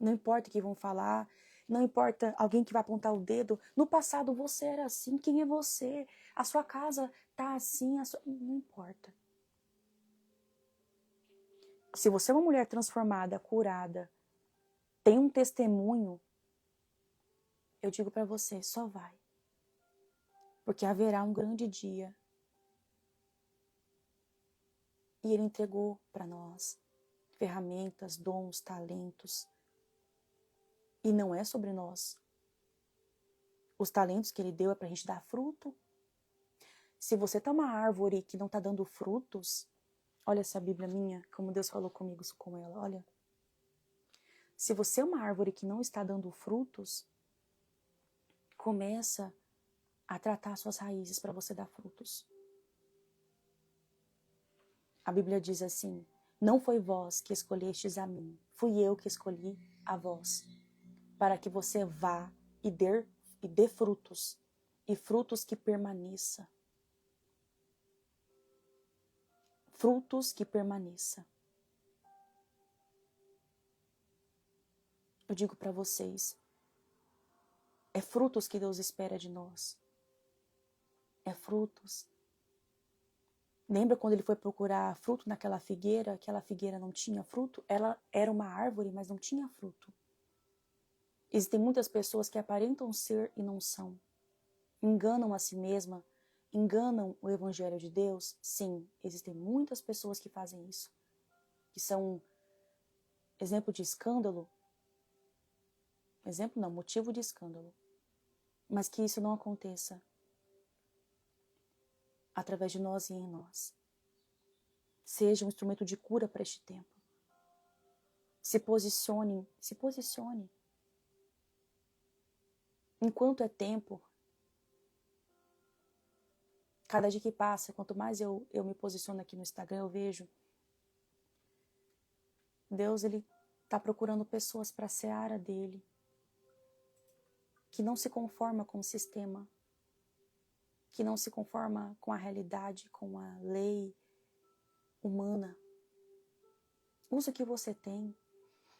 Speaker 1: Não importa o que vão falar, não importa alguém que vai apontar o dedo. No passado você era assim, quem é você? A sua casa tá assim, não importa. Se você é uma mulher transformada, curada, tem um testemunho, eu digo para você, só vai. Porque haverá um grande dia. E Ele entregou para nós ferramentas, dons, talentos. E não é sobre nós. Os talentos que Ele deu é para a gente dar fruto. Se você tá uma árvore que não está dando frutos, olha essa Bíblia minha, como Deus falou comigo com ela, olha. Se você é uma árvore que não está dando frutos, começa a tratar suas raízes para você dar frutos. A Bíblia diz assim, não foi vós que escolhestes a mim, fui eu que escolhi a vós, para que você vá e dê frutos, e frutos que permaneçam. Frutos que permaneçam. Eu digo para vocês, é frutos que Deus espera de nós. É frutos. Lembra quando ele foi procurar fruto naquela figueira? Aquela figueira não tinha fruto? Ela era uma árvore, mas não tinha fruto. Existem muitas pessoas que aparentam ser e não são. Enganam a si mesma, enganam o Evangelho de Deus. Sim, existem muitas pessoas que fazem isso. Que são exemplo de escândalo. Exemplo não, motivo de escândalo. Mas que isso não aconteça através de nós e em nós. Seja um instrumento de cura para este tempo. Se posicione. Enquanto é tempo, cada dia que passa, quanto mais eu me posiciono aqui no Instagram, eu vejo Deus, Ele está procurando pessoas para a seara dele, que não se conforma com o sistema, que não se conforma com a realidade, com a lei humana. Usa o que você tem.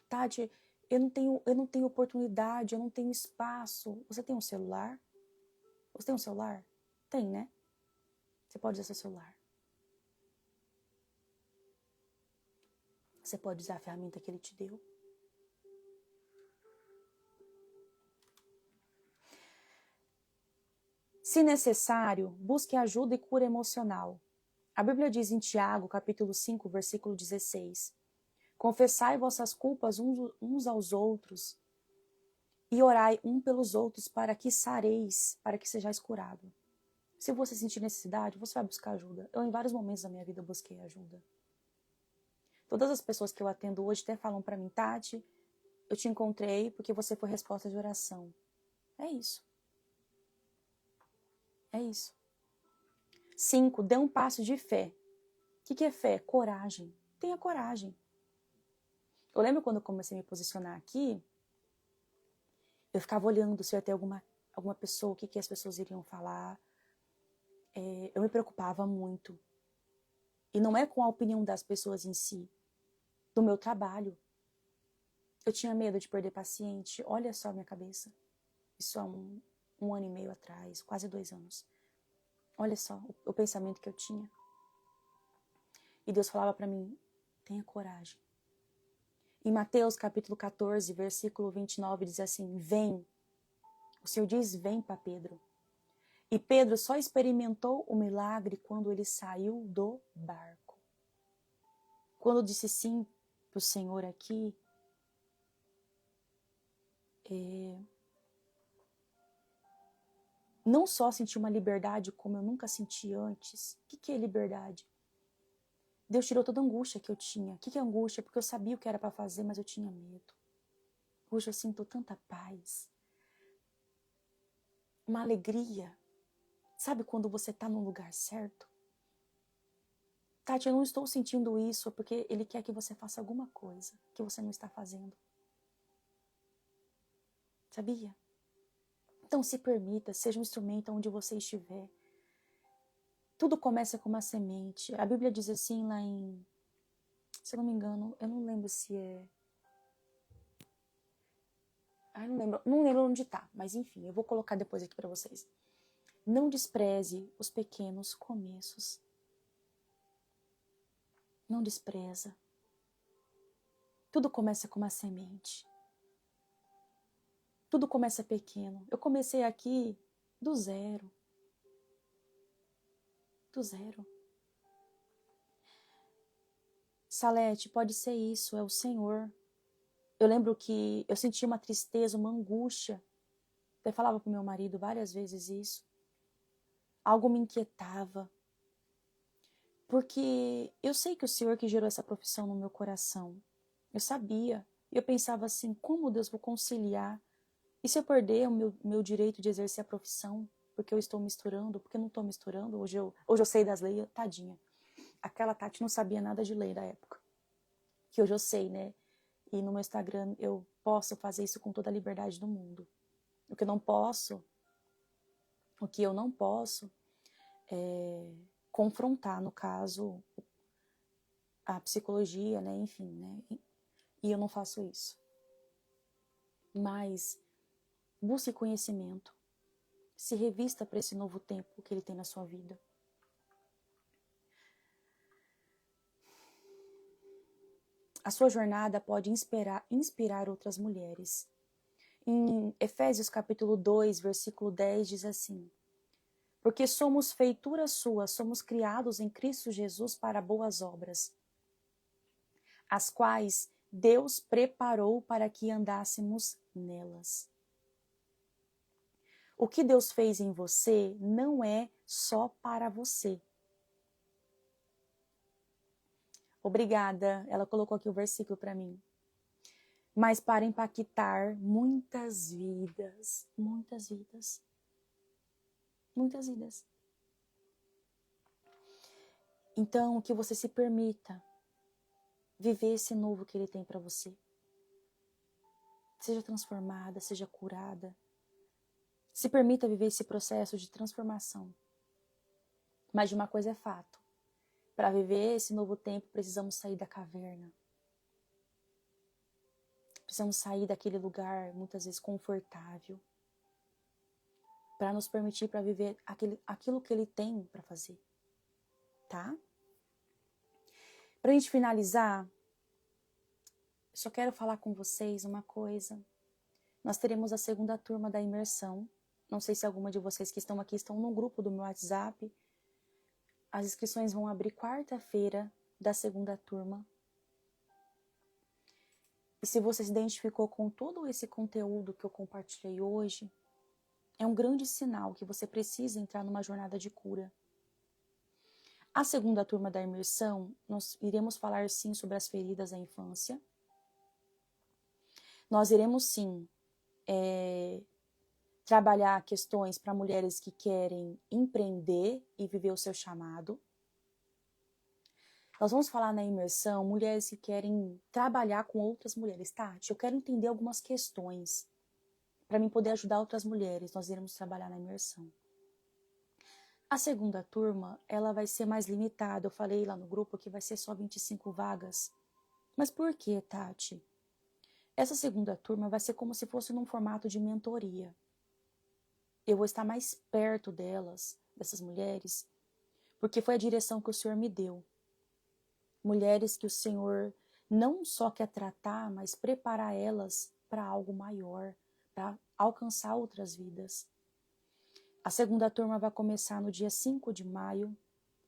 Speaker 1: Tati, eu não tenho oportunidade, eu não tenho espaço. Você tem um celular? Você tem um celular? Tem, né? Você pode usar seu celular. Você pode usar a ferramenta que ele te deu. Se necessário, busque ajuda e cura emocional. A Bíblia diz em Tiago, capítulo 5, versículo 16: Confessai vossas culpas uns aos outros e orai um pelos outros para que sareis, para que sejais curados. Se você sentir necessidade, você vai buscar ajuda. Eu, em vários momentos da minha vida, busquei ajuda. Todas as pessoas que eu atendo hoje até falam para mim, Tati, eu te encontrei porque você foi resposta de oração. É isso. É isso. 5. Dê um passo de fé. O que é fé? Coragem. Tenha coragem. Eu lembro quando eu comecei a me posicionar aqui, eu ficava olhando se ia ter alguma pessoa, o que as pessoas iriam falar. Eu me preocupava muito. E não é com a opinião das pessoas em si, do meu trabalho. Eu tinha medo de perder paciente. Olha só a minha cabeça. Isso há um ano e meio atrás, quase 2 anos. Olha só o pensamento que eu tinha. E Deus falava para mim, tenha coragem. Em Mateus capítulo 14, versículo 29, diz assim, vem. O Senhor diz, vem para Pedro. E Pedro só experimentou o milagre quando ele saiu do barco. Quando eu disse sim para o Senhor aqui, não só senti uma liberdade como eu nunca senti antes. O que é liberdade? Deus tirou toda a angústia que eu tinha. O que é angústia? Porque eu sabia o que era para fazer, mas eu tinha medo. Hoje eu sinto tanta paz. Uma alegria. Sabe quando você está no lugar certo? Tati, eu não estou sentindo isso porque Ele quer que você faça alguma coisa que você não está fazendo. Sabia? Então se permita, seja um instrumento onde você estiver. Tudo começa com uma semente. A Bíblia diz assim lá em... Se eu não me engano, eu não lembro se é... não lembro onde está, mas enfim, eu vou colocar depois aqui para vocês. Não despreze os pequenos começos. Não despreza. Tudo começa com uma semente. Tudo começa pequeno. Eu comecei aqui do zero. Do zero. Salete, pode ser isso, é o Senhor. Eu lembro que eu sentia uma tristeza, uma angústia. Até falava para o meu marido várias vezes isso. Algo me inquietava. Porque eu sei que o Senhor que gerou essa profissão no meu coração. Eu sabia. E eu pensava assim, como Deus vou conciliar? E se eu perder o meu direito de exercer a profissão? Porque eu estou misturando? Porque eu não estou misturando? Hoje eu sei das leis, tadinha. Aquela Tati não sabia nada de lei da época. Que hoje eu sei, né? E no meu Instagram eu posso fazer isso com toda a liberdade do mundo. O que eu não posso é confrontar, no caso, a psicologia, né? Enfim, né? E eu não faço isso. Mas busque conhecimento. Se revista para esse novo tempo que Ele tem na sua vida. A sua jornada pode inspirar outras mulheres. Em Efésios capítulo 2, versículo 10, diz assim, porque somos feitura sua, somos criados em Cristo Jesus para boas obras, as quais Deus preparou para que andássemos nelas. O que Deus fez em você não é só para você. Obrigada, ela colocou aqui o versículo para mim. Mas para impactar muitas vidas, muitas vidas. Muitas vidas. Então, que você se permita viver esse novo que Ele tem para você. seja transformada, seja curada. Se permita viver esse processo de transformação. Mas de uma coisa é fato. Para viver esse novo tempo, precisamos sair da caverna. Precisamos sair daquele lugar, muitas vezes, confortável. Para nos permitir para viver aquilo que Ele tem para fazer. Tá? Para a gente finalizar, só quero falar com vocês uma coisa. Nós teremos a segunda turma da imersão. Não sei se alguma de vocês que estão aqui estão no grupo do meu WhatsApp. As inscrições vão abrir quarta-feira da segunda turma. E se você se identificou com todo esse conteúdo que eu compartilhei hoje, é um grande sinal que você precisa entrar numa jornada de cura. A segunda turma da imersão, nós iremos falar sim sobre as feridas da infância. Nós iremos sim trabalhar questões para mulheres que querem empreender e viver o seu chamado. Nós vamos falar na imersão mulheres que querem trabalhar com outras mulheres. Tati, eu quero entender algumas questões para mim poder ajudar outras mulheres. Nós iremos trabalhar na imersão. A segunda turma, ela vai ser mais limitada. Eu falei lá no grupo que vai ser só 25 vagas. Mas por que, Tati? Essa segunda turma vai ser como se fosse num formato de mentoria. Eu vou estar mais perto delas, dessas mulheres, porque foi a direção que o Senhor me deu. Mulheres que o Senhor não só quer tratar, mas preparar elas para algo maior, para alcançar outras vidas. A segunda turma vai começar no dia 5 de maio,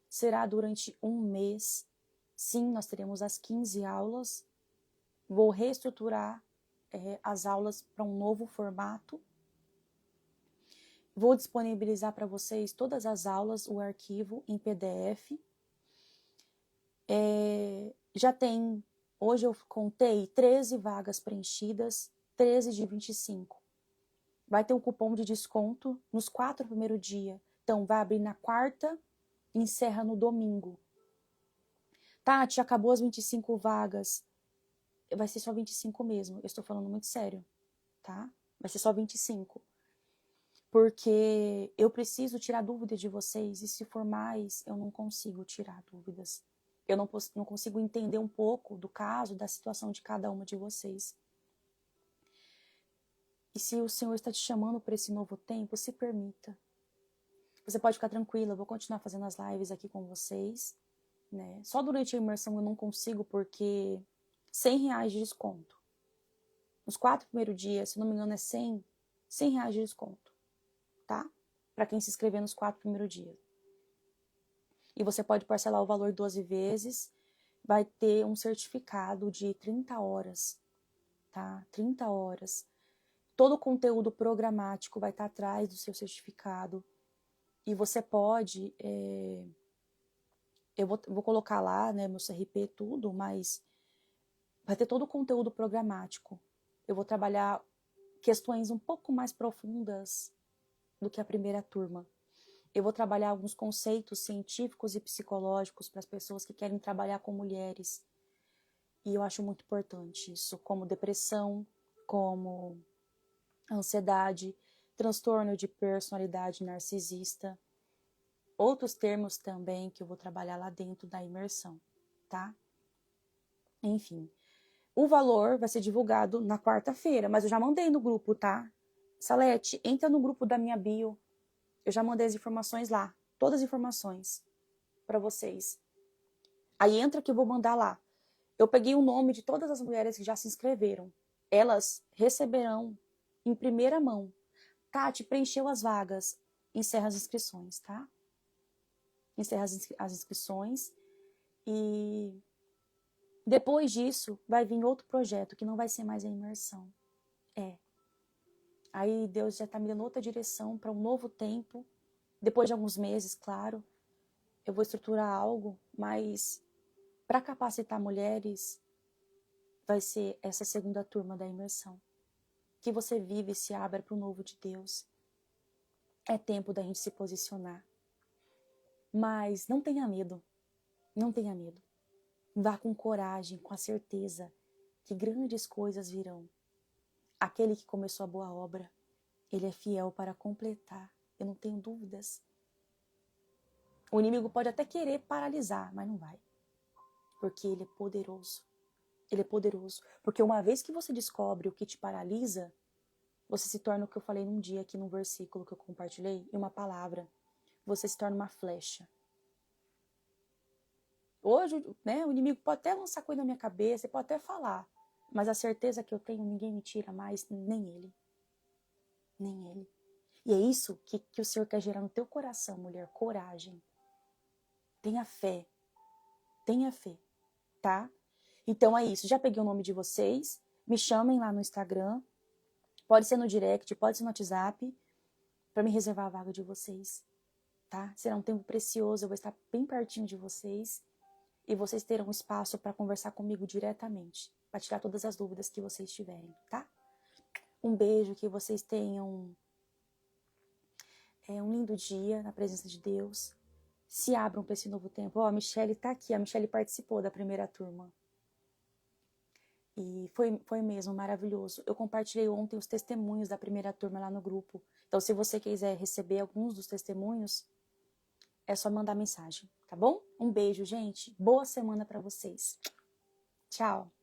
Speaker 1: será durante um mês. Sim, nós teremos as 15 aulas. Vou reestruturar as aulas para um novo formato. Vou disponibilizar para vocês todas as aulas, o arquivo em PDF. Já tem, hoje eu contei 13 vagas preenchidas, 13 de 25. Vai ter um cupom de desconto nos 4 primeiros dias. Então, vai abrir na quarta e encerra no domingo. Tati, acabou as 25 vagas. Vai ser só 25 mesmo. Eu estou falando muito sério, tá? Vai ser só 25. Porque eu preciso tirar dúvidas de vocês. E se for mais, eu não consigo tirar dúvidas. Eu não consigo entender um pouco do caso, da situação de cada uma de vocês. E se o Senhor está te chamando para esse novo tempo, se permita. Você pode ficar tranquila, eu vou continuar fazendo as lives aqui com vocês. Né? Só durante a imersão eu não consigo porque R$100 de desconto. Nos 4 primeiros dias, se não me engano é R$100 de desconto. Tá? Para quem se inscrever nos 4 primeiros dias. E você pode parcelar o valor 12 vezes. Vai ter um certificado de 30 horas. Tá? 30 horas. Todo o conteúdo programático vai estar atrás do seu certificado. E você pode... eu vou colocar lá, né, meu CRP, tudo, mas vai ter todo o conteúdo programático. Eu vou trabalhar questões um pouco mais profundas do que a primeira turma. Eu vou trabalhar alguns conceitos científicos e psicológicos para as pessoas que querem trabalhar com mulheres. E eu acho muito importante isso, como depressão, como ansiedade, transtorno de personalidade narcisista. Outros termos também que eu vou trabalhar lá dentro da imersão, tá? Enfim, o valor vai ser divulgado na quarta-feira, mas eu já mandei no grupo, tá? Salete, entra no grupo da minha bio. Eu já mandei as informações lá, todas as informações para vocês. Aí entra que eu vou mandar lá. Eu peguei o nome de todas as mulheres que já se inscreveram. Elas receberão em primeira mão. Tati, preencheu as vagas. Encerra as inscrições, tá? Encerra as inscrições. E depois disso, vai vir outro projeto, que não vai ser mais a imersão. Aí Deus já está me dando outra direção para um novo tempo. Depois de alguns meses, claro, eu vou estruturar algo, mas para capacitar mulheres, vai ser essa segunda turma da imersão. Que você vive e se abra para o novo de Deus. É tempo da gente se posicionar. Mas não tenha medo. Não tenha medo. Vá com coragem, com a certeza que grandes coisas virão. aquele que começou a boa obra, ele é fiel para completar. Eu não tenho dúvidas. O inimigo pode até querer paralisar, mas não vai. Porque ele é poderoso. Ele é poderoso. Porque uma vez que você descobre o que te paralisa, você se torna o que eu falei num dia aqui no versículo que eu compartilhei, e uma palavra. Você se torna uma flecha. Hoje, né, o inimigo pode até lançar coisa na minha cabeça, pode até falar, mas a certeza que eu tenho, ninguém me tira mais, nem ele. Nem ele. E é isso que o Senhor quer gerar no teu coração, mulher, coragem. Tenha fé. Tenha fé, tá? Então é isso, já peguei o nome de vocês, me chamem lá no Instagram, pode ser no direct, pode ser no WhatsApp, para me reservar a vaga de vocês, tá? Será um tempo precioso, eu vou estar bem pertinho de vocês e vocês terão espaço para conversar comigo diretamente, para tirar todas as dúvidas que vocês tiverem, tá? Um beijo, que vocês tenham um lindo dia na presença de Deus. Se abram para esse novo tempo. Ó, a Michelle tá aqui, a Michelle participou da primeira turma. E foi mesmo maravilhoso. Eu compartilhei ontem os testemunhos da primeira turma lá no grupo. Então, se você quiser receber alguns dos testemunhos, é só mandar mensagem, tá bom? Um beijo, gente. Boa semana para vocês. Tchau.